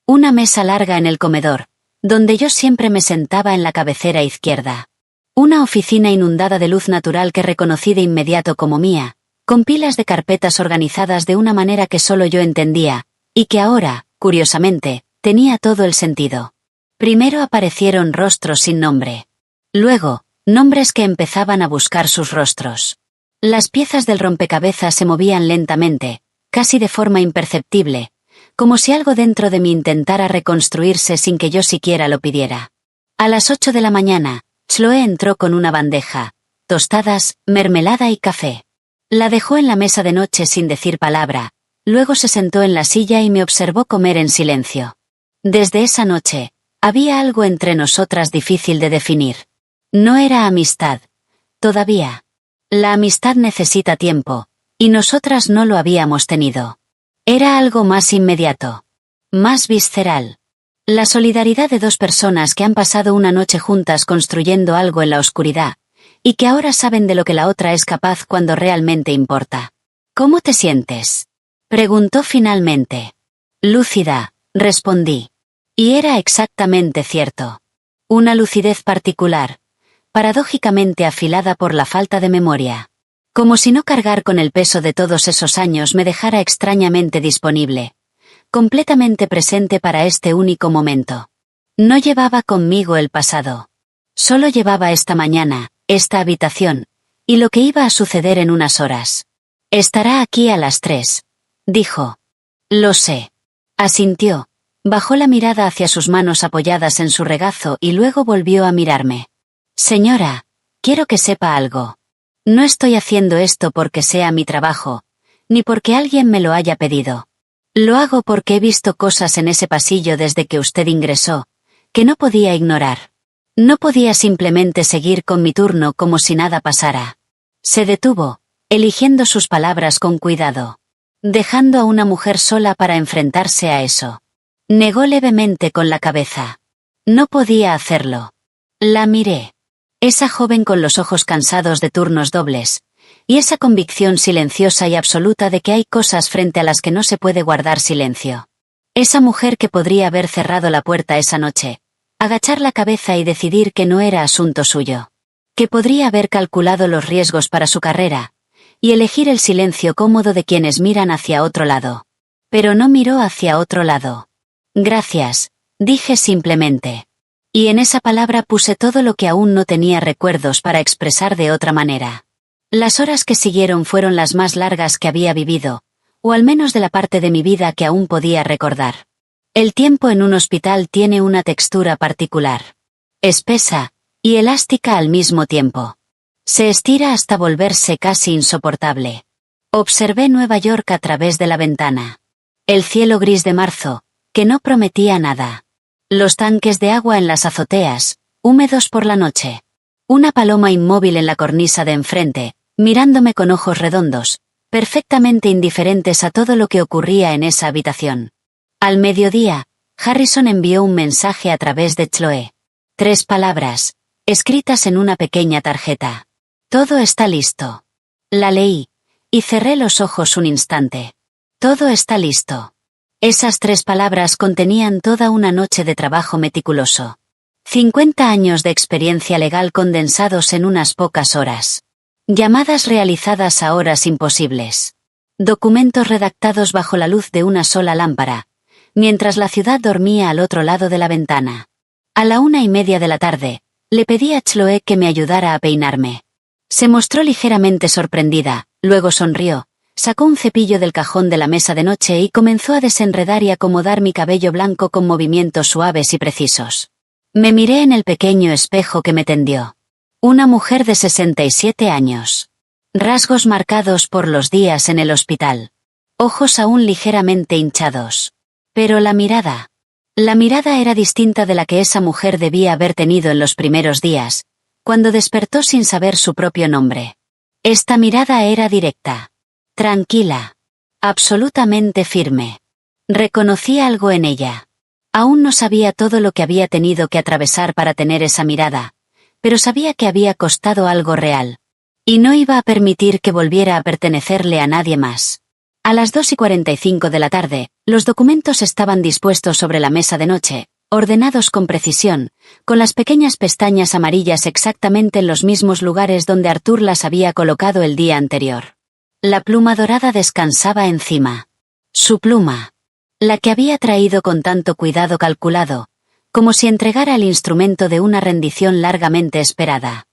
Una mesa larga en el comedor, donde yo siempre me sentaba en la cabecera izquierda. Una oficina inundada de luz natural que reconocí de inmediato como mía, con pilas de carpetas organizadas de una manera que solo yo entendía, y que ahora, curiosamente, tenía todo el sentido. Primero aparecieron rostros sin nombre. Luego, nombres que empezaban a buscar sus rostros. Las piezas del rompecabezas se movían lentamente, casi de forma imperceptible, como si algo dentro de mí intentara reconstruirse sin que yo siquiera lo pidiera. A las 8 de la mañana, Chloe entró con una bandeja, tostadas, mermelada y café. La dejó en la mesa de noche sin decir palabra, luego se sentó en la silla y me observó comer en silencio. Desde esa noche, había algo entre nosotras difícil de definir. No era amistad. Todavía. La amistad necesita tiempo, y nosotras no lo habíamos tenido. Era algo más inmediato. Más visceral. La solidaridad de dos personas que han pasado una noche juntas construyendo algo en la oscuridad, y que ahora saben de lo que la otra es capaz cuando realmente importa. ¿Cómo te sientes?, preguntó finalmente. Lúcida, respondí. Y era exactamente cierto. Una lucidez particular, paradójicamente afilada por la falta de memoria. Como si no cargar con el peso de todos esos años me dejara extrañamente disponible, completamente presente para este único momento. No llevaba conmigo el pasado. Solo llevaba esta mañana, esta habitación, y lo que iba a suceder en unas horas. Estará aquí a las 3, dijo. Lo sé. Asintió, bajó la mirada hacia sus manos apoyadas en su regazo y luego volvió a mirarme. Señora, quiero que sepa algo. No estoy haciendo esto porque sea mi trabajo, ni porque alguien me lo haya pedido. Lo hago porque he visto cosas en ese pasillo desde que usted ingresó, que no podía ignorar. No podía simplemente seguir con mi turno como si nada pasara. Se detuvo, eligiendo sus palabras con cuidado, dejando a una mujer sola para enfrentarse a eso. Negó levemente con la cabeza. No podía hacerlo. La miré. Esa joven con los ojos cansados de turnos dobles, y esa convicción silenciosa y absoluta de que hay cosas frente a las que no se puede guardar silencio. Esa mujer que podría haber cerrado la puerta esa noche, agachar la cabeza y decidir que no era asunto suyo. Que podría haber calculado los riesgos para su carrera, y elegir el silencio cómodo de quienes miran hacia otro lado. Pero no miró hacia otro lado. Gracias, dije simplemente. Y en esa palabra puse todo lo que aún no tenía recuerdos para expresar de otra manera. Las horas que siguieron fueron las más largas que había vivido, o al menos de la parte de mi vida que aún podía recordar. El tiempo en un hospital tiene una textura particular. Espesa, y elástica al mismo tiempo. Se estira hasta volverse casi insoportable. Observé Nueva York a través de la ventana. El cielo gris de marzo, que no prometía nada. Los tanques de agua en las azoteas, húmedos por la noche. Una paloma inmóvil en la cornisa de enfrente, mirándome con ojos redondos, perfectamente indiferentes a todo lo que ocurría en esa habitación. Al mediodía, Harrison envió un mensaje a través de Chloe. 3 palabras, escritas en una pequeña tarjeta. Todo está listo. La leí, y cerré los ojos un instante. Todo está listo. Esas 3 palabras contenían toda una noche de trabajo meticuloso. 50 años de experiencia legal condensados en unas pocas horas. Llamadas realizadas a horas imposibles. Documentos redactados bajo la luz de una sola lámpara, mientras la ciudad dormía al otro lado de la ventana. A la 1:30 de la tarde, le pedí a Chloe que me ayudara a peinarme. Se mostró ligeramente sorprendida, luego sonrió. Sacó un cepillo del cajón de la mesa de noche y comenzó a desenredar y acomodar mi cabello blanco con movimientos suaves y precisos. Me miré en el pequeño espejo que me tendió. Una mujer de 67 años. Rasgos marcados por los días en el hospital. Ojos aún ligeramente hinchados. Pero la mirada era distinta de la que esa mujer debía haber tenido en los primeros días, cuando despertó sin saber su propio nombre. Esta mirada era directa. Tranquila. Absolutamente firme. Reconocí algo en ella. Aún no sabía todo lo que había tenido que atravesar para tener esa mirada, pero sabía que había costado algo real. Y no iba a permitir que volviera a pertenecerle a nadie más. A las 2:45 de la tarde, los documentos estaban dispuestos sobre la mesa de noche, ordenados con precisión, con las pequeñas pestañas amarillas exactamente en los mismos lugares donde Arthur las había colocado el día anterior. La pluma dorada descansaba encima. Su pluma. La que había traído con tanto cuidado calculado, como si entregara el instrumento de una rendición largamente esperada.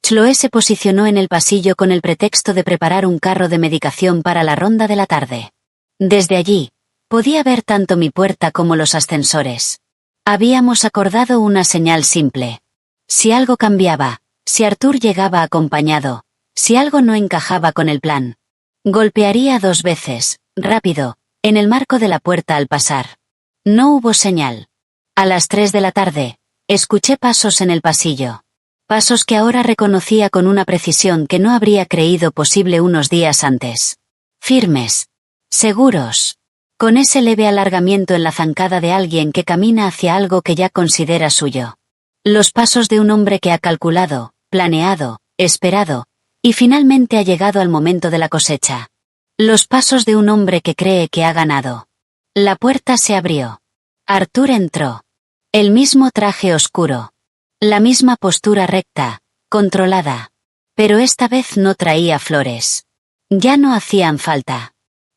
Chloe se posicionó en el pasillo con el pretexto de preparar un carro de medicación para la ronda de la tarde. Desde allí, podía ver tanto mi puerta como los ascensores. Habíamos acordado una señal simple. Si algo cambiaba, si Arthur llegaba acompañado, si algo no encajaba con el plan, golpearía 2 veces, rápido, en el marco de la puerta al pasar. No hubo señal. A las 3 de la tarde, escuché pasos en el pasillo. Pasos que ahora reconocía con una precisión que no habría creído posible unos días antes. Firmes. Seguros. Con ese leve alargamiento en la zancada de alguien que camina hacia algo que ya considera suyo. Los pasos de un hombre que ha calculado, planeado, esperado, y finalmente ha llegado al momento de la cosecha. Los pasos de un hombre que cree que ha ganado. La puerta se abrió. Arthur entró. El mismo traje oscuro. La misma postura recta, controlada. Pero esta vez no traía flores. Ya no hacían falta.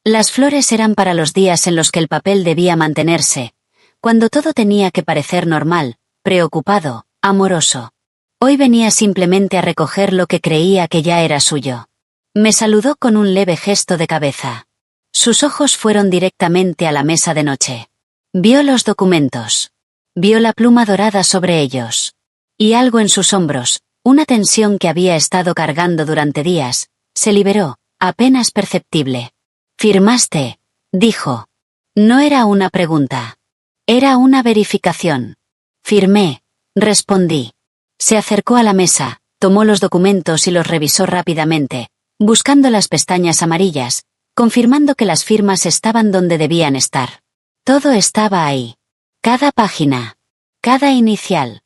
Las flores eran para los días en los que el papel debía mantenerse, cuando todo tenía que parecer normal, preocupado, amoroso. Hoy venía simplemente a recoger lo que creía que ya era suyo. Me saludó con un leve gesto de cabeza. Sus ojos fueron directamente a la mesa de noche. Vio los documentos. Vio la pluma dorada sobre ellos. Y algo en sus hombros, una tensión que había estado cargando durante días, se liberó, apenas perceptible. «¿Firmaste?», dijo. No era una pregunta. Era una verificación. «Firmé», respondí. Se acercó a la mesa, tomó los documentos y los revisó rápidamente, buscando las pestañas amarillas, confirmando que las firmas estaban donde debían estar. Todo estaba ahí. Cada página. Cada inicial.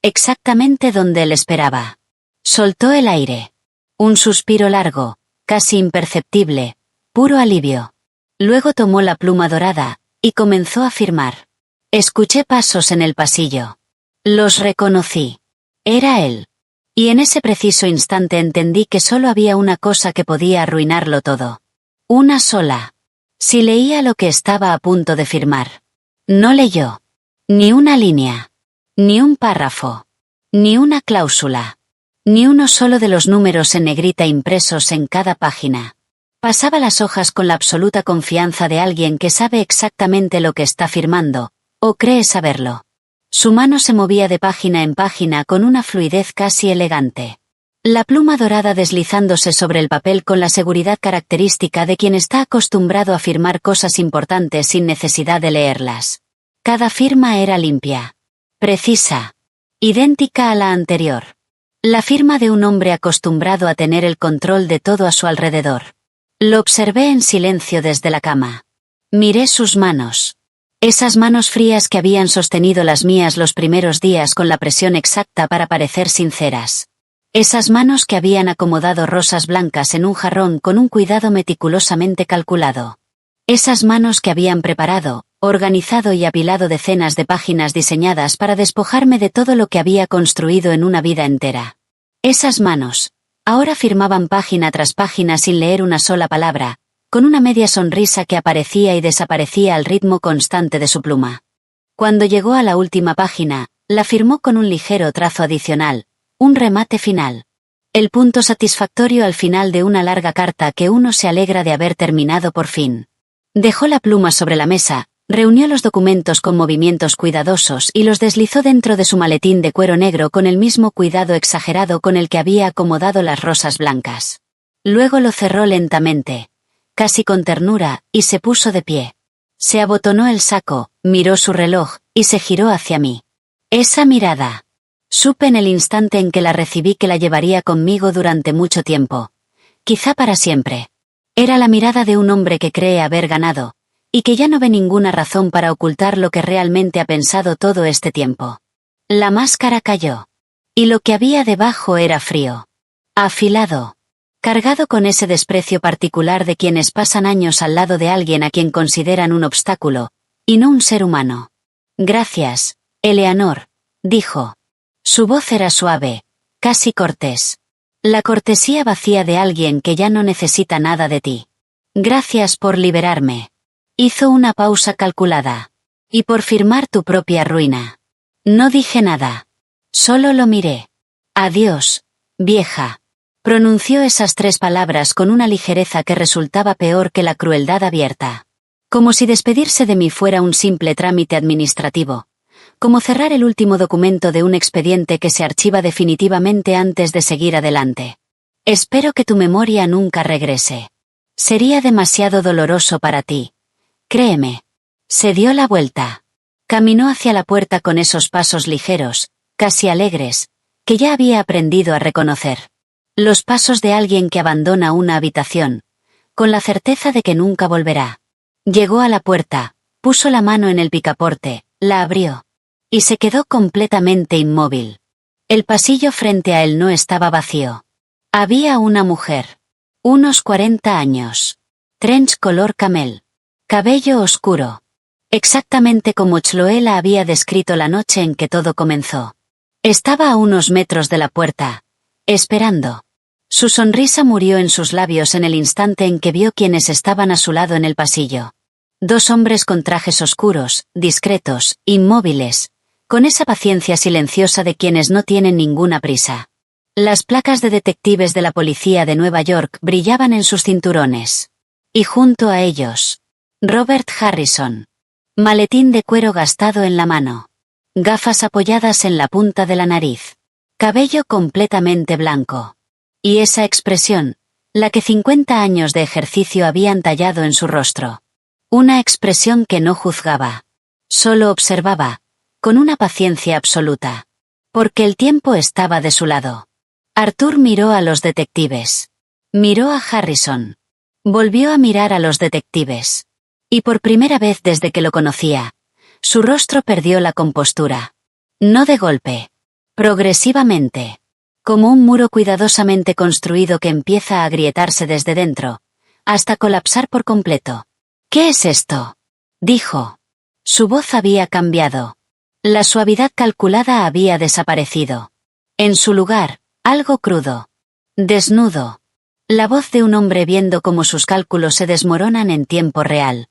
Exactamente donde él esperaba. Soltó el aire. Un suspiro largo, casi imperceptible, puro alivio. Luego tomó la pluma dorada, y comenzó a firmar. Escuché pasos en el pasillo. Los reconocí. Era él. Y en ese preciso instante entendí que solo había una cosa que podía arruinarlo todo. Una sola. Si leía lo que estaba a punto de firmar. No leyó. Ni una línea. Ni un párrafo. Ni una cláusula. Ni uno solo de los números en negrita impresos en cada página. Pasaba las hojas con la absoluta confianza de alguien que sabe exactamente lo que está firmando, o cree saberlo. Su mano se movía de página en página con una fluidez casi elegante. La pluma dorada deslizándose sobre el papel con la seguridad característica de quien está acostumbrado a firmar cosas importantes sin necesidad de leerlas. Cada firma era limpia. Precisa. Idéntica a la anterior. La firma de un hombre acostumbrado a tener el control de todo a su alrededor. Lo observé en silencio desde la cama. Miré sus manos. Esas manos frías que habían sostenido las mías los primeros días con la presión exacta para parecer sinceras. Esas manos que habían acomodado rosas blancas en un jarrón con un cuidado meticulosamente calculado. Esas manos que habían preparado, organizado y apilado decenas de páginas diseñadas para despojarme de todo lo que había construido en una vida entera. Esas manos, ahora firmaban página tras página sin leer una sola palabra, con una media sonrisa que aparecía y desaparecía al ritmo constante de su pluma. Cuando llegó a la última página, la firmó con un ligero trazo adicional, un remate final. El punto satisfactorio al final de una larga carta que uno se alegra de haber terminado por fin. Dejó la pluma sobre la mesa, reunió los documentos con movimientos cuidadosos y los deslizó dentro de su maletín de cuero negro con el mismo cuidado exagerado con el que había acomodado las rosas blancas. Luego lo cerró lentamente, casi con ternura, y se puso de pie. Se abotonó el saco, miró su reloj, y se giró hacia mí. Esa mirada. Supe en el instante en que la recibí que la llevaría conmigo durante mucho tiempo. Quizá para siempre. Era la mirada de un hombre que cree haber ganado, y que ya no ve ninguna razón para ocultar lo que realmente ha pensado todo este tiempo. La máscara cayó. Y lo que había debajo era frío. Afilado. Cargado con ese desprecio particular de quienes pasan años al lado de alguien a quien consideran un obstáculo, y no un ser humano. Gracias, Eleanor, dijo. Su voz era suave, casi cortés. La cortesía vacía de alguien que ya no necesita nada de ti. Gracias por liberarme. Hizo una pausa calculada. Y por firmar tu propia ruina. No dije nada. Solo lo miré. Adiós, vieja. Pronunció esas 3 palabras con una ligereza que resultaba peor que la crueldad abierta. Como si despedirse de mí fuera un simple trámite administrativo. Como cerrar el último documento de un expediente que se archiva definitivamente antes de seguir adelante. Espero que tu memoria nunca regrese. Sería demasiado doloroso para ti. Créeme. Se dio la vuelta. Caminó hacia la puerta con esos pasos ligeros, casi alegres, que ya había aprendido a reconocer. Los pasos de alguien que abandona una habitación, con la certeza de que nunca volverá. Llegó a la puerta, puso la mano en el picaporte, la abrió. Y se quedó completamente inmóvil. El pasillo frente a él no estaba vacío. Había una mujer. Unos 40 años. Trench color camel. Cabello oscuro. Exactamente como Chloe la había descrito la noche en que todo comenzó. Estaba a unos metros de la puerta, esperando. Su sonrisa murió en sus labios en el instante en que vio quienes estaban a su lado en el pasillo. 2 hombres con trajes oscuros, discretos, inmóviles, con esa paciencia silenciosa de quienes no tienen ninguna prisa. Las placas de detectives de la policía de Nueva York brillaban en sus cinturones. Y junto a ellos, Robert Harrison. Maletín de cuero gastado en la mano. Gafas apoyadas en la punta de la nariz. Cabello completamente blanco. Y esa expresión, la que 50 años de ejercicio habían tallado en su rostro. Una expresión que no juzgaba. Solo observaba, con una paciencia absoluta. Porque el tiempo estaba de su lado. Arthur miró a los detectives. Miró a Harrison. Volvió a mirar a los detectives. Y por primera vez desde que lo conocía, su rostro perdió la compostura. No de golpe. Progresivamente. Como un muro cuidadosamente construido que empieza a agrietarse desde dentro, hasta colapsar por completo. ¿Qué es esto?, dijo. Su voz había cambiado. La suavidad calculada había desaparecido. En su lugar, algo crudo. Desnudo. La voz de un hombre viendo cómo sus cálculos se desmoronan en tiempo real.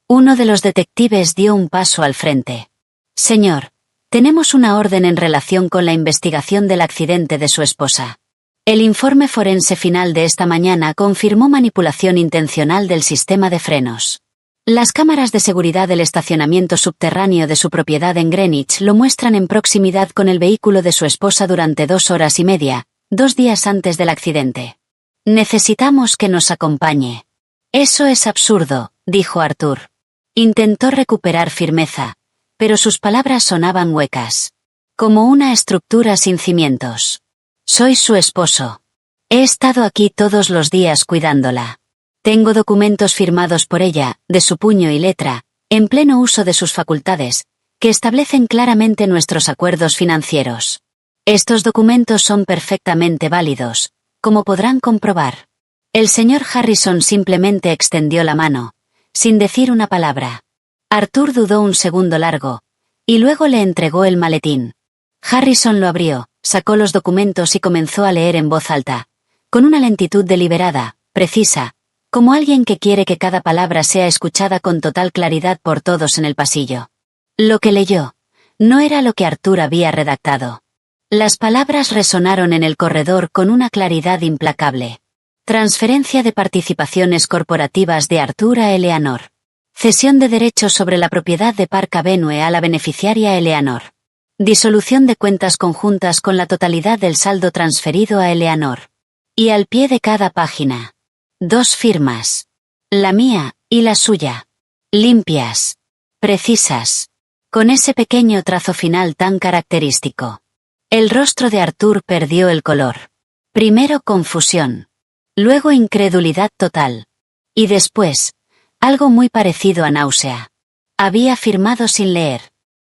Uno de los detectives dio un paso al frente. Señor, tenemos una orden en relación con la investigación del accidente de su esposa. El informe forense final de esta mañana confirmó manipulación intencional del sistema de frenos. Las cámaras de seguridad del estacionamiento subterráneo de su propiedad en Greenwich lo muestran en proximidad con el vehículo de su esposa durante 2 horas y media, 2 días antes del accidente. Necesitamos que nos acompañe. Eso es absurdo, dijo Arthur. Intentó recuperar firmeza, pero sus palabras sonaban huecas. Como una estructura sin cimientos. Soy su esposo. He estado aquí todos los días cuidándola. Tengo documentos firmados por ella, de su puño y letra, en pleno uso de sus facultades, que establecen claramente nuestros acuerdos financieros. Estos documentos son perfectamente válidos, como podrán comprobar. El señor Harrison simplemente extendió la mano, sin decir una palabra. Arthur dudó un segundo largo, y luego le entregó el maletín. Harrison lo abrió, sacó los documentos y comenzó a leer en voz alta, con una lentitud deliberada, precisa, como alguien que quiere que cada palabra sea escuchada con total claridad por todos en el pasillo. Lo que leyó no era lo que Arthur había redactado. Las palabras resonaron en el corredor con una claridad implacable. Transferencia de participaciones corporativas de Arthur a Eleanor. Cesión de derechos sobre la propiedad de Park Avenue a la beneficiaria Eleanor. Disolución de cuentas conjuntas con la totalidad del saldo transferido a Eleanor. Y al pie de cada página, 2 firmas. La mía y la suya. Limpias. Precisas. Con ese pequeño trazo final tan característico. El rostro de Arthur perdió el color. Primero confusión. Luego incredulidad total. Y después, algo muy parecido a náusea. Había firmado sin leer,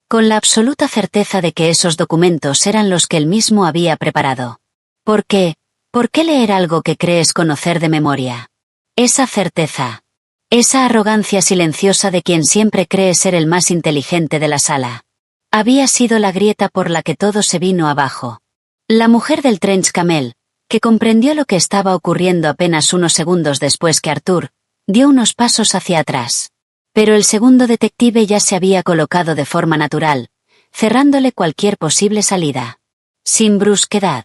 con la absoluta certeza de que esos documentos eran los que él mismo había preparado. ¿Por qué? ¿Por qué leer algo que crees conocer de memoria? Esa certeza. Esa arrogancia silenciosa de quien siempre cree ser el más inteligente de la sala. Había sido la grieta por la que todo se vino abajo. La mujer del trench camel, que comprendió lo que estaba ocurriendo apenas unos segundos después que Arthur, dio unos pasos hacia atrás. Pero el segundo detective ya se había colocado de forma natural, cerrándole cualquier posible salida. Sin brusquedad.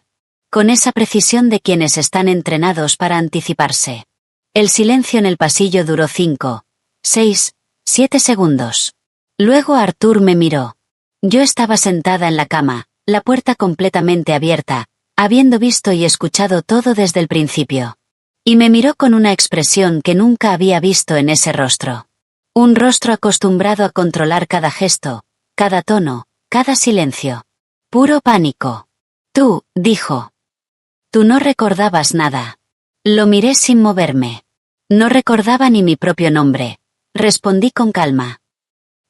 Con esa precisión de quienes están entrenados para anticiparse. El silencio en el pasillo duró 5, 6, 7 segundos. Luego Arthur me miró. Yo estaba sentada en la cama, la puerta completamente abierta, habiendo visto y escuchado todo desde el principio. Y me miró con una expresión que nunca había visto en ese rostro. Un rostro acostumbrado a controlar cada gesto, cada tono, cada silencio. Puro pánico. Tú, dijo. Tú no recordabas nada. Lo miré sin moverme. No recordaba ni mi propio nombre. Respondí con calma.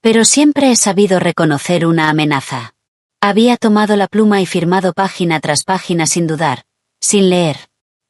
Pero siempre he sabido reconocer una amenaza. Había tomado la pluma y firmado página tras página sin dudar, sin leer.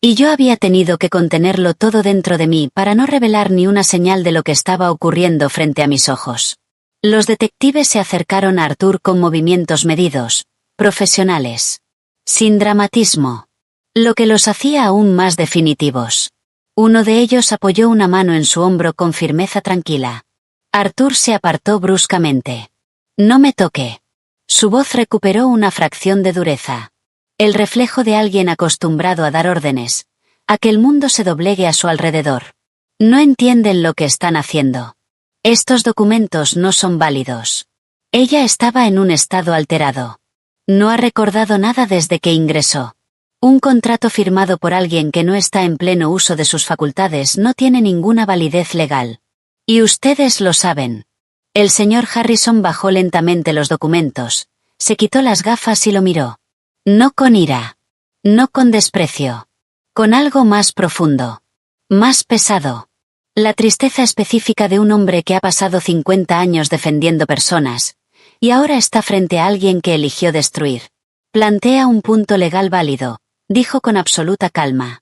Y yo había tenido que contenerlo todo dentro de mí para no revelar ni una señal de lo que estaba ocurriendo frente a mis ojos. Los detectives se acercaron a Arthur con movimientos medidos, profesionales. Sin dramatismo. Lo que los hacía aún más definitivos. Uno de ellos apoyó una mano en su hombro con firmeza tranquila. Arthur se apartó bruscamente. No me toque. Su voz recuperó una fracción de dureza. El reflejo de alguien acostumbrado a dar órdenes, a que el mundo se doblegue a su alrededor. No entienden lo que están haciendo. Estos documentos no son válidos. Ella estaba en un estado alterado. No ha recordado nada desde que ingresó. Un contrato firmado por alguien que no está en pleno uso de sus facultades no tiene ninguna validez legal. Y ustedes lo saben. El señor Harrison bajó lentamente los documentos, se quitó las gafas y lo miró. No con ira. No con desprecio. Con algo más profundo. Más pesado. La tristeza específica de un hombre que ha pasado 50 años defendiendo personas, y ahora está frente a alguien que eligió destruir. Plantea un punto legal válido, dijo con absoluta calma.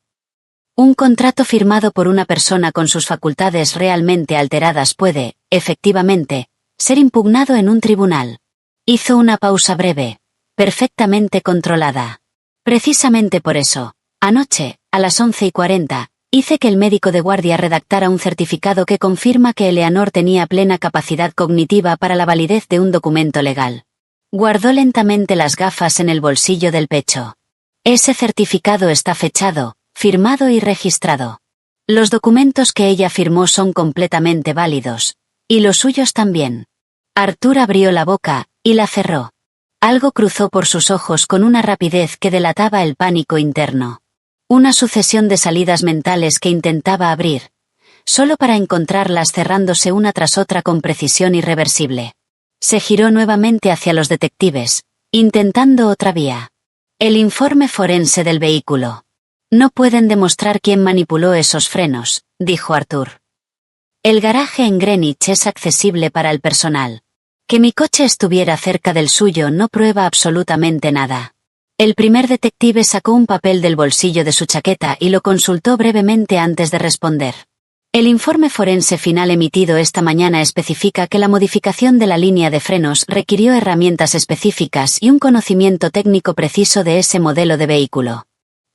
Un contrato firmado por una persona con sus facultades realmente alteradas puede, efectivamente, ser impugnado en un tribunal. Hizo una pausa breve, perfectamente controlada. Precisamente por eso, anoche, a las 11:40, hice que el médico de guardia redactara un certificado que confirma que Eleanor tenía plena capacidad cognitiva para la validez de un documento legal. Guardó lentamente las gafas en el bolsillo del pecho. Ese certificado está fechado, firmado y registrado. Los documentos que ella firmó son completamente válidos, y los suyos también. Arthur abrió la boca, y la cerró. Algo cruzó por sus ojos con una rapidez que delataba el pánico interno. Una sucesión de salidas mentales que intentaba abrir, solo para encontrarlas cerrándose una tras otra con precisión irreversible. Se giró nuevamente hacia los detectives, intentando otra vía. El informe forense del vehículo. No pueden demostrar quién manipuló esos frenos, dijo Arthur. El garaje en Greenwich es accesible para el personal. Que mi coche estuviera cerca del suyo no prueba absolutamente nada. El primer detective sacó un papel del bolsillo de su chaqueta y lo consultó brevemente antes de responder. El informe forense final emitido esta mañana especifica que la modificación de la línea de frenos requirió herramientas específicas y un conocimiento técnico preciso de ese modelo de vehículo.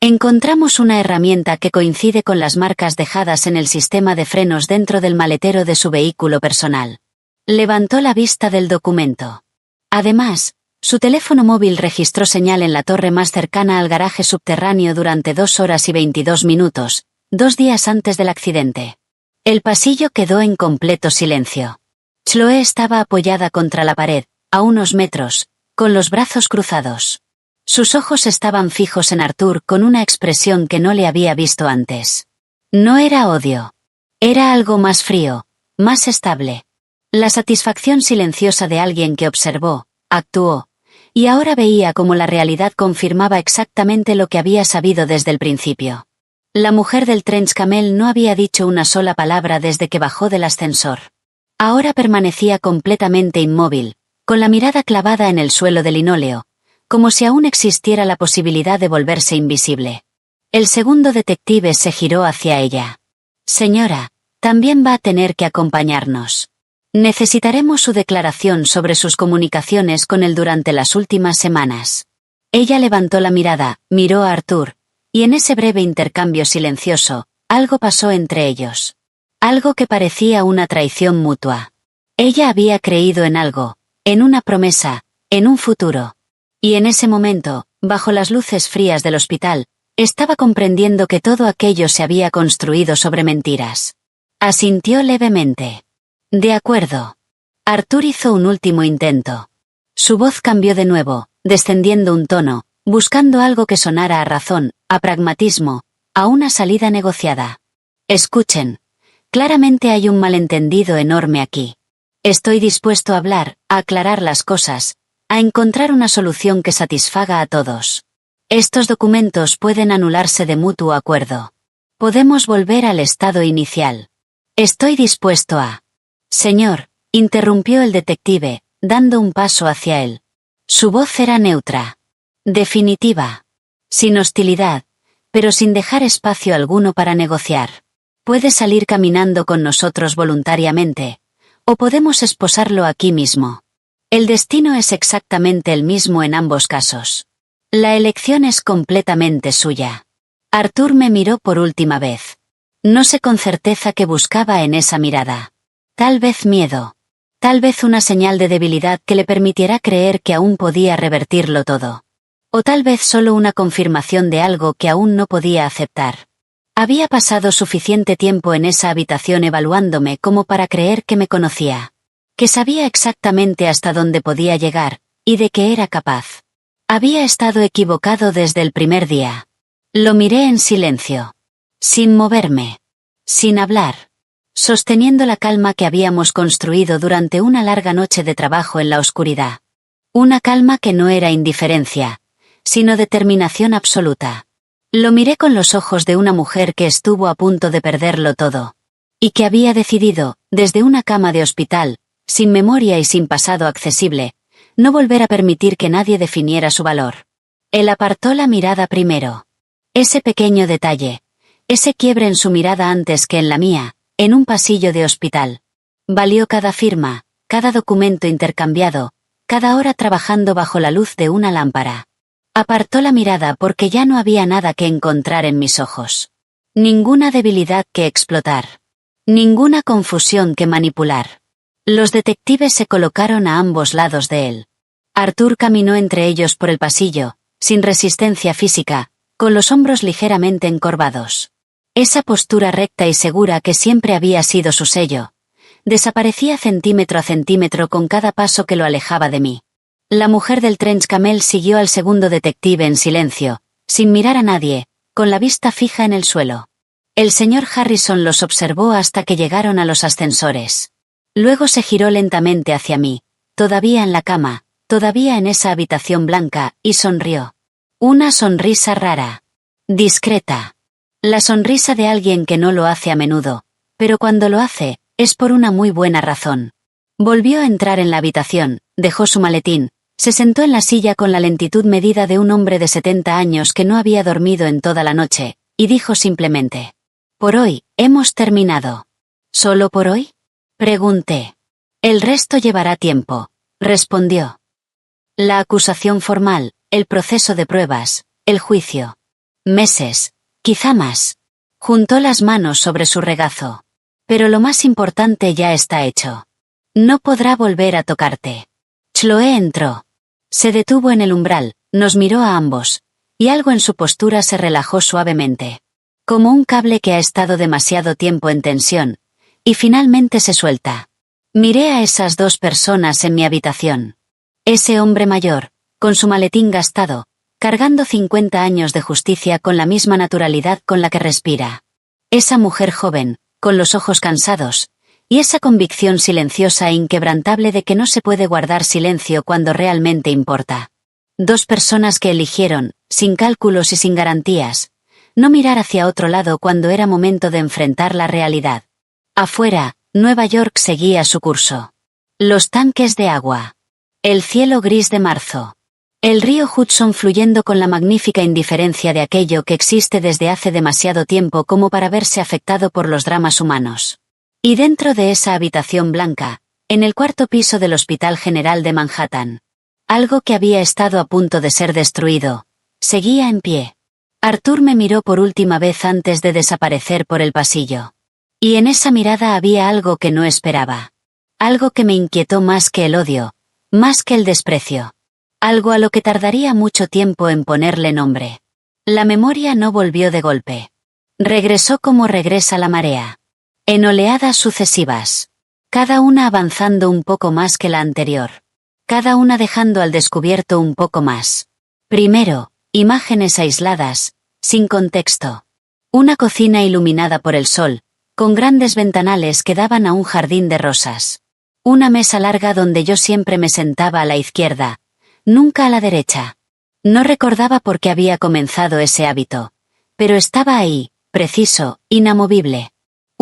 Encontramos una herramienta que coincide con las marcas dejadas en el sistema de frenos dentro del maletero de su vehículo personal. Levantó la vista del documento. Además, su teléfono móvil registró señal en la torre más cercana al garaje subterráneo durante 2 horas y 22 minutos, 2 días antes del accidente. El pasillo quedó en completo silencio. Chloe estaba apoyada contra la pared, a unos metros, con los brazos cruzados. Sus ojos estaban fijos en Arthur con una expresión que no le había visto antes. No era odio. Era algo más frío, más estable. La satisfacción silenciosa de alguien que observó, actuó, y ahora veía cómo la realidad confirmaba exactamente lo que había sabido desde el principio. La mujer del trench camel no había dicho una sola palabra desde que bajó del ascensor. Ahora permanecía completamente inmóvil, con la mirada clavada en el suelo de linóleo, como si aún existiera la posibilidad de volverse invisible. El segundo detective se giró hacia ella. Señora, también va a tener que acompañarnos. Necesitaremos su declaración sobre sus comunicaciones con él durante las últimas semanas. Ella levantó la mirada, miró a Arthur, y en ese breve intercambio silencioso, algo pasó entre ellos. Algo que parecía una traición mutua. Ella había creído en algo, en una promesa, en un futuro. Y en ese momento, bajo las luces frías del hospital, estaba comprendiendo que todo aquello se había construido sobre mentiras. Asintió levemente. De acuerdo. Arthur hizo un último intento. Su voz cambió de nuevo, descendiendo un tono, buscando algo que sonara a razón, a pragmatismo, a una salida negociada. Escuchen. Claramente hay un malentendido enorme aquí. Estoy dispuesto a hablar, a aclarar las cosas, a encontrar una solución que satisfaga a todos. Estos documentos pueden anularse de mutuo acuerdo. Podemos volver al estado inicial. Estoy dispuesto a... Señor, interrumpió el detective, dando un paso hacia él. Su voz era neutra. Definitiva. Sin hostilidad, pero sin dejar espacio alguno para negociar. Puede salir caminando con nosotros voluntariamente, o podemos esposarlo aquí mismo. El destino es exactamente el mismo en ambos casos. La elección es completamente suya. Arthur me miró por última vez. No sé con certeza qué buscaba en esa mirada. Tal vez miedo. Tal vez una señal de debilidad que le permitiera creer que aún podía revertirlo todo. O tal vez solo una confirmación de algo que aún no podía aceptar. Había pasado suficiente tiempo en esa habitación evaluándome como para creer que me conocía. Que sabía exactamente hasta dónde podía llegar, y de qué era capaz. Había estado equivocado desde el primer día. Lo miré en silencio. Sin moverme. Sin hablar. Sosteniendo la calma que habíamos construido durante una larga noche de trabajo en la oscuridad. Una calma que no era indiferencia, sino determinación absoluta. Lo miré con los ojos de una mujer que estuvo a punto de perderlo todo. Y que había decidido, desde una cama de hospital, sin memoria y sin pasado accesible, no volver a permitir que nadie definiera su valor. Él apartó la mirada primero. Ese pequeño detalle, ese quiebre en su mirada antes que en la mía, en un pasillo de hospital. Valió cada firma, cada documento intercambiado, cada hora trabajando bajo la luz de una lámpara. Apartó la mirada porque ya no había nada que encontrar en mis ojos. Ninguna debilidad que explotar. Ninguna confusión que manipular. Los detectives se colocaron a ambos lados de él. Arthur caminó entre ellos por el pasillo, sin resistencia física, con los hombros ligeramente encorvados. Esa postura recta y segura que siempre había sido su sello, desaparecía centímetro a centímetro con cada paso que lo alejaba de mí. La mujer del trench camel siguió al segundo detective en silencio, sin mirar a nadie, con la vista fija en el suelo. El señor Harrison los observó hasta que llegaron a los ascensores. Luego se giró lentamente hacia mí, todavía en la cama, todavía en esa habitación blanca, y sonrió. Una sonrisa rara. Discreta. La sonrisa de alguien que no lo hace a menudo, pero cuando lo hace, es por una muy buena razón. Volvió a entrar en la habitación, dejó su maletín, se sentó en la silla con la lentitud medida de un hombre de 70 años que no había dormido en toda la noche, y dijo simplemente: «Por hoy, hemos terminado». «¿Solo por hoy?», pregunté. «El resto llevará tiempo», respondió. «La acusación formal, el proceso de pruebas, el juicio. Meses, quizá más». Juntó las manos sobre su regazo. «Pero lo más importante ya está hecho. No podrá volver a tocarte». Chloé entró. Se detuvo en el umbral, nos miró a ambos, y algo en su postura se relajó suavemente. Como un cable que ha estado demasiado tiempo en tensión, y finalmente se suelta. Miré a esas dos personas en mi habitación. Ese hombre mayor, con su maletín gastado, cargando 50 años de justicia con la misma naturalidad con la que respira. Esa mujer joven, con los ojos cansados, y esa convicción silenciosa e inquebrantable de que no se puede guardar silencio cuando realmente importa. Dos personas que eligieron, sin cálculos y sin garantías, no mirar hacia otro lado cuando era momento de enfrentar la realidad. Afuera, Nueva York seguía su curso. Los tanques de agua. El cielo gris de marzo. El río Hudson fluyendo con la magnífica indiferencia de aquello que existe desde hace demasiado tiempo como para verse afectado por los dramas humanos. Y dentro de esa habitación blanca, en el cuarto piso del Hospital General de Manhattan. Algo que había estado a punto de ser destruido seguía en pie. Arthur me miró por última vez antes de desaparecer por el pasillo. Y en esa mirada había algo que no esperaba. Algo que me inquietó más que el odio, más que el desprecio. Algo a lo que tardaría mucho tiempo en ponerle nombre. La memoria no volvió de golpe. Regresó como regresa la marea. En oleadas sucesivas. Cada una avanzando un poco más que la anterior. Cada una dejando al descubierto un poco más. Primero, imágenes aisladas, sin contexto. Una cocina iluminada por el sol, con grandes ventanales que daban a un jardín de rosas. Una mesa larga donde yo siempre me sentaba a la izquierda, nunca a la derecha. No recordaba por qué había comenzado ese hábito, pero estaba ahí, preciso, inamovible.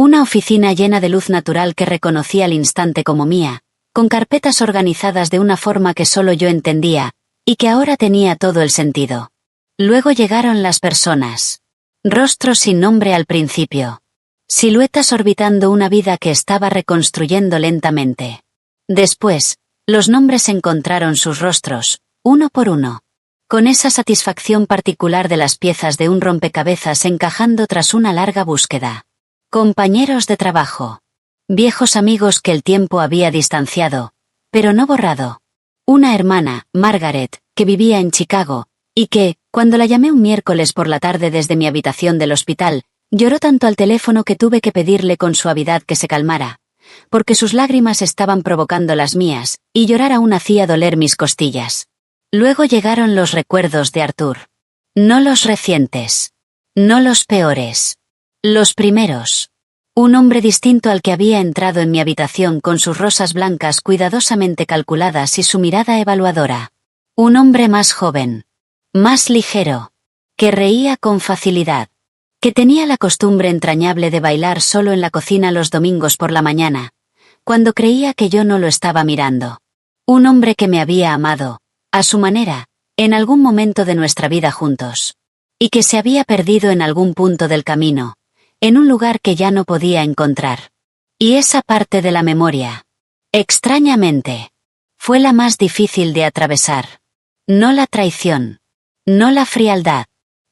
Una oficina llena de luz natural que reconocí al instante como mía, con carpetas organizadas de una forma que solo yo entendía, y que ahora tenía todo el sentido. Luego llegaron las personas. Rostros sin nombre al principio. Siluetas orbitando una vida que estaba reconstruyendo lentamente. Después, los nombres encontraron sus rostros, uno por uno. Con esa satisfacción particular de las piezas de un rompecabezas encajando tras una larga búsqueda. Compañeros de trabajo. Viejos amigos que el tiempo había distanciado, pero no borrado. Una hermana, Margaret, que vivía en Chicago, y que, cuando la llamé un miércoles por la tarde desde mi habitación del hospital, lloró tanto al teléfono que tuve que pedirle con suavidad que se calmara, porque sus lágrimas estaban provocando las mías, y llorar aún hacía doler mis costillas. Luego llegaron los recuerdos de Arthur. No los recientes. No los peores. Los primeros. Un hombre distinto al que había entrado en mi habitación con sus rosas blancas cuidadosamente calculadas y su mirada evaluadora. Un hombre más joven. Más ligero. Que reía con facilidad. Que tenía la costumbre entrañable de bailar solo en la cocina los domingos por la mañana, cuando creía que yo no lo estaba mirando. Un hombre que me había amado, a su manera, en algún momento de nuestra vida juntos. Y que se había perdido en algún punto del camino, en un lugar que ya no podía encontrar. Y esa parte de la memoria, extrañamente, fue la más difícil de atravesar. No la traición. No la frialdad.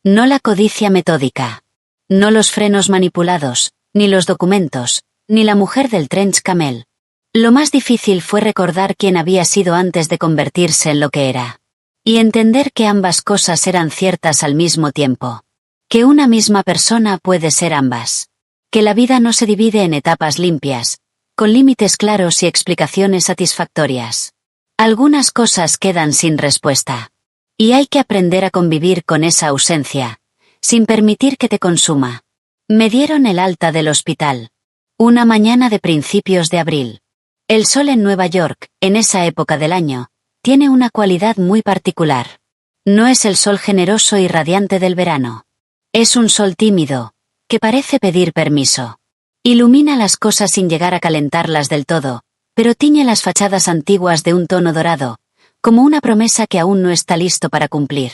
No la codicia metódica. No los frenos manipulados, ni los documentos, ni la mujer del trench camel. Lo más difícil fue recordar quién había sido antes de convertirse en lo que era. Y entender que ambas cosas eran ciertas al mismo tiempo. Que una misma persona puede ser ambas. Que la vida no se divide en etapas limpias, con límites claros y explicaciones satisfactorias. Algunas cosas quedan sin respuesta. Y hay que aprender a convivir con esa ausencia, sin permitir que te consuma. Me dieron el alta del hospital. Una mañana de principios de abril. El sol en Nueva York, en esa época del año, tiene una cualidad muy particular. No es el sol generoso y radiante del verano. Es un sol tímido, que parece pedir permiso. Ilumina las cosas sin llegar a calentarlas del todo, pero tiñe las fachadas antiguas de un tono dorado, como una promesa que aún no está listo para cumplir.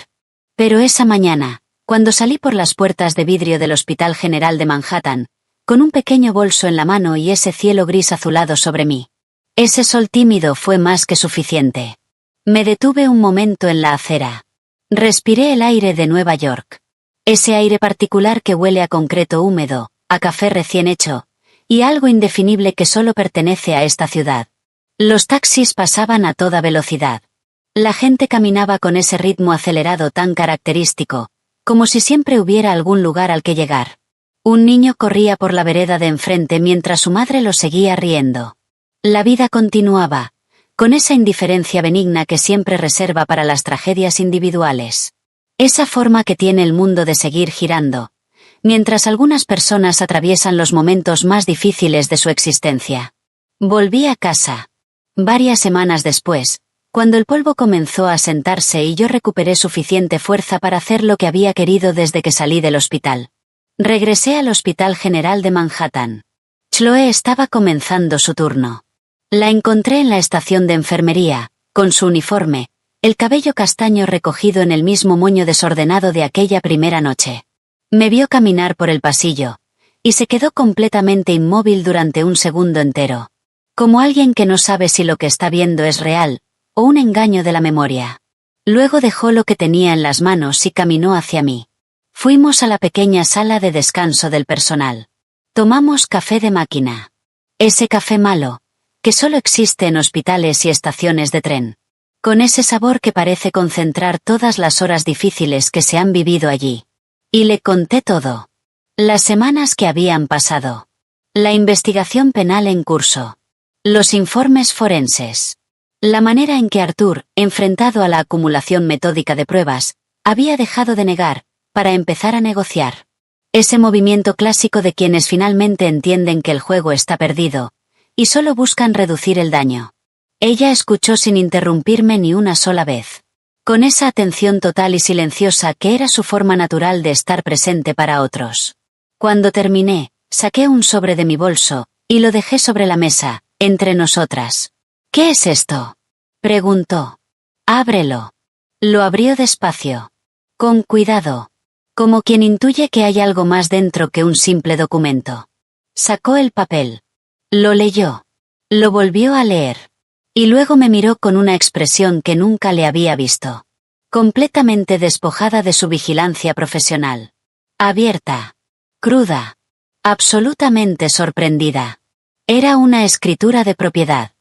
Pero esa mañana, cuando salí por las puertas de vidrio del Hospital General de Manhattan, con un pequeño bolso en la mano y ese cielo gris azulado sobre mí, ese sol tímido fue más que suficiente. Me detuve un momento en la acera. Respiré el aire de Nueva York. Ese aire particular que huele a concreto húmedo, a café recién hecho, y a algo indefinible que solo pertenece a esta ciudad. Los taxis pasaban a toda velocidad. La gente caminaba con ese ritmo acelerado tan característico, como si siempre hubiera algún lugar al que llegar. Un niño corría por la vereda de enfrente mientras su madre lo seguía riendo. La vida continuaba, con esa indiferencia benigna que siempre reserva para las tragedias individuales. Esa forma que tiene el mundo de seguir girando, mientras algunas personas atraviesan los momentos más difíciles de su existencia. Volví a casa. Varias semanas después, cuando el polvo comenzó a asentarse y yo recuperé suficiente fuerza para hacer lo que había querido desde que salí del hospital. Regresé al Hospital General de Manhattan. Chloe estaba comenzando su turno. La encontré en la estación de enfermería, con su uniforme, el cabello castaño recogido en el mismo moño desordenado de aquella primera noche. Me vio caminar por el pasillo, y se quedó completamente inmóvil durante un segundo entero. como alguien que no sabe si lo que está viendo es real, o un engaño de la memoria. Luego dejó lo que tenía en las manos y caminó hacia mí. Fuimos a la pequeña sala de descanso del personal. Tomamos café de máquina. Ese café malo, que solo existe en hospitales y estaciones de tren. Con ese sabor que parece concentrar todas las horas difíciles que se han vivido allí. Y le conté todo. Las semanas que habían pasado. La investigación penal en curso. Los informes forenses. La manera en que Arthur, enfrentado a la acumulación metódica de pruebas, había dejado de negar, para empezar a negociar. Ese movimiento clásico de quienes finalmente entienden que el juego está perdido, y solo buscan reducir el daño. Ella escuchó sin interrumpirme ni una sola vez. Con esa atención total y silenciosa que era su forma natural de estar presente para otros. Cuando terminé, saqué un sobre de mi bolso, y lo dejé sobre la mesa, entre nosotras. ¿Qué es esto?, preguntó. Ábrelo. Lo abrió despacio. Con cuidado. Como quien intuye que hay algo más dentro que un simple documento. Sacó el papel. Lo leyó. Lo volvió a leer. Y luego me miró con una expresión que nunca le había visto. Completamente despojada de su vigilancia profesional. Abierta. Cruda. Absolutamente sorprendida. Era una escritura de propiedad.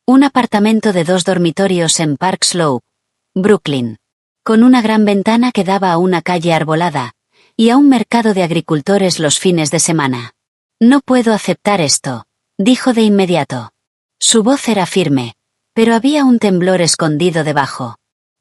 Un apartamento de 2 dormitorios en Park Slope, Brooklyn. Con una gran ventana que daba a una calle arbolada, y a un mercado de agricultores los fines de semana. No puedo aceptar esto, dijo de inmediato. Su voz era firme, pero había un temblor escondido debajo.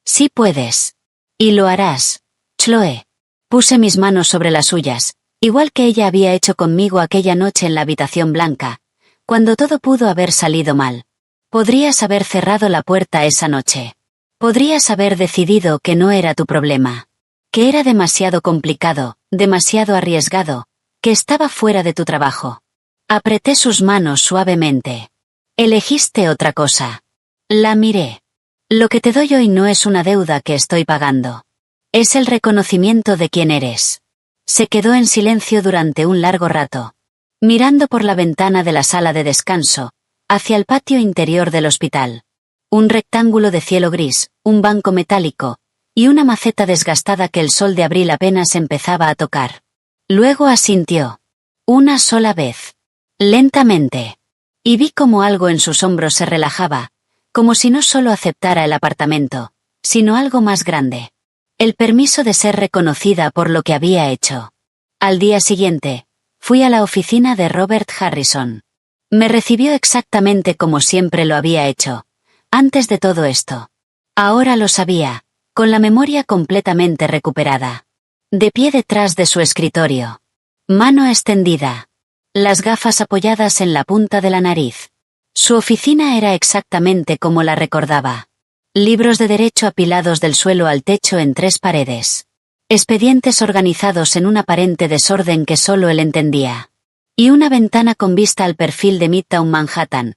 Sí puedes. Y lo harás, Chloe. Puse mis manos sobre las suyas, igual que ella había hecho conmigo aquella noche en la habitación blanca, cuando todo pudo haber salido mal. Podrías haber cerrado la puerta esa noche. Podrías haber decidido que no era tu problema. Que era demasiado complicado, demasiado arriesgado, que estaba fuera de tu trabajo. Apreté sus manos suavemente. Elegiste otra cosa. La miré. Lo que te doy hoy no es una deuda que estoy pagando. Es el reconocimiento de quién eres. Se quedó en silencio durante un largo rato, mirando por la ventana de la sala de descanso, hacia el patio interior del hospital. Un rectángulo de cielo gris, un banco metálico, y una maceta desgastada que el sol de abril apenas empezaba a tocar. Luego asintió. Una sola vez. Lentamente. Y vi como algo en sus hombros se relajaba, como si no solo aceptara el apartamento, sino algo más grande. El permiso de ser reconocida por lo que había hecho. Al día siguiente, fui a la oficina de Robert Harrison. Me recibió exactamente como siempre lo había hecho, antes de todo esto. Ahora lo sabía, con la memoria completamente recuperada. De pie detrás de su escritorio. Mano extendida. Las gafas apoyadas en la punta de la nariz. Su oficina era exactamente como la recordaba. Libros de derecho apilados del suelo al techo en 3 paredes. Expedientes organizados en un aparente desorden que solo él entendía. Y una ventana con vista al perfil de Midtown Manhattan,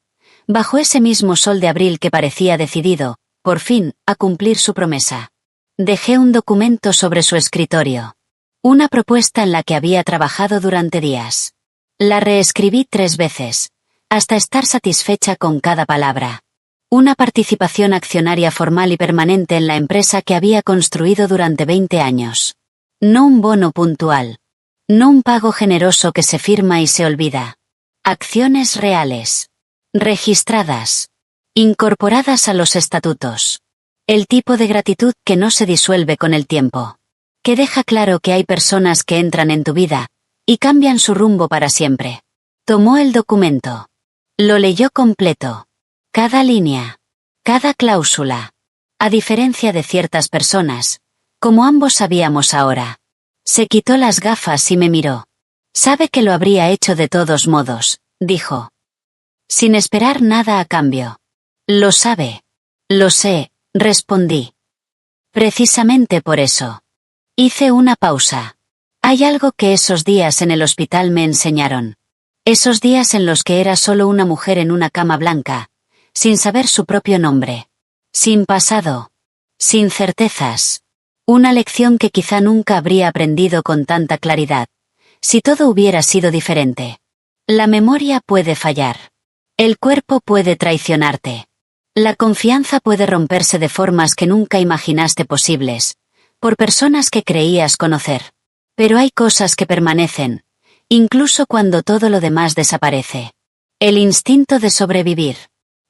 bajo ese mismo sol de abril que parecía decidido, por fin, a cumplir su promesa. Dejé un documento sobre su escritorio. Una propuesta en la que había trabajado durante días. La reescribí 3 veces, hasta estar satisfecha con cada palabra. Una participación accionaria formal y permanente en la empresa que había construido durante 20 años. No un bono puntual. No un pago generoso que se firma y se olvida. Acciones reales. Registradas. Incorporadas a los estatutos. El tipo de gratitud que no se disuelve con el tiempo. Que deja claro que hay personas que entran en tu vida, y cambian su rumbo para siempre. Tomó el documento. Lo leyó completo. Cada línea. Cada cláusula. A diferencia de ciertas personas, como ambos sabíamos ahora. Se quitó las gafas y me miró. Sabe que lo habría hecho de todos modos, dijo. Sin esperar nada a cambio. Lo sabe. Lo sé, respondí. Precisamente por eso. Hice una pausa. Hay algo que esos días en el hospital me enseñaron. Esos días en los que era solo una mujer en una cama blanca, sin saber su propio nombre. Sin pasado. Sin certezas. Una lección que quizá nunca habría aprendido con tanta claridad, si todo hubiera sido diferente. La memoria puede fallar. El cuerpo puede traicionarte. La confianza puede romperse de formas que nunca imaginaste posibles, por personas que creías conocer. Pero hay cosas que permanecen, incluso cuando todo lo demás desaparece. El instinto de sobrevivir.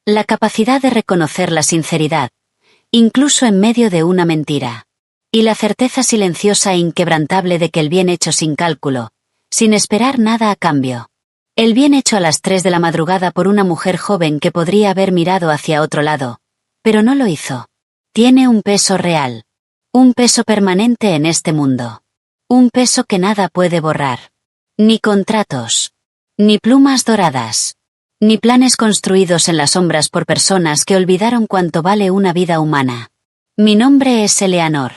La capacidad de reconocer la sinceridad, incluso en medio de una mentira. Y la certeza silenciosa e inquebrantable de que el bien hecho sin cálculo, sin esperar nada a cambio. El bien hecho a las 3 de la madrugada por una mujer joven que podría haber mirado hacia otro lado, pero no lo hizo. Tiene un peso real. Un peso permanente en este mundo. Un peso que nada puede borrar. Ni contratos. Ni plumas doradas. Ni planes construidos en las sombras por personas que olvidaron cuánto vale una vida humana. Mi nombre es Eleanor.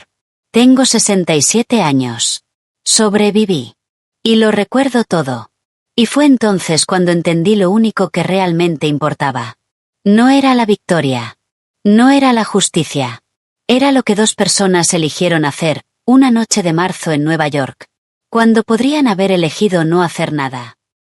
Tengo 67 años. Sobreviví. Y lo recuerdo todo. Y fue entonces cuando entendí lo único que realmente importaba. No era la victoria. No era la justicia. Era lo que 2 personas eligieron hacer, una noche de marzo en Nueva York. Cuando podrían haber elegido no hacer nada.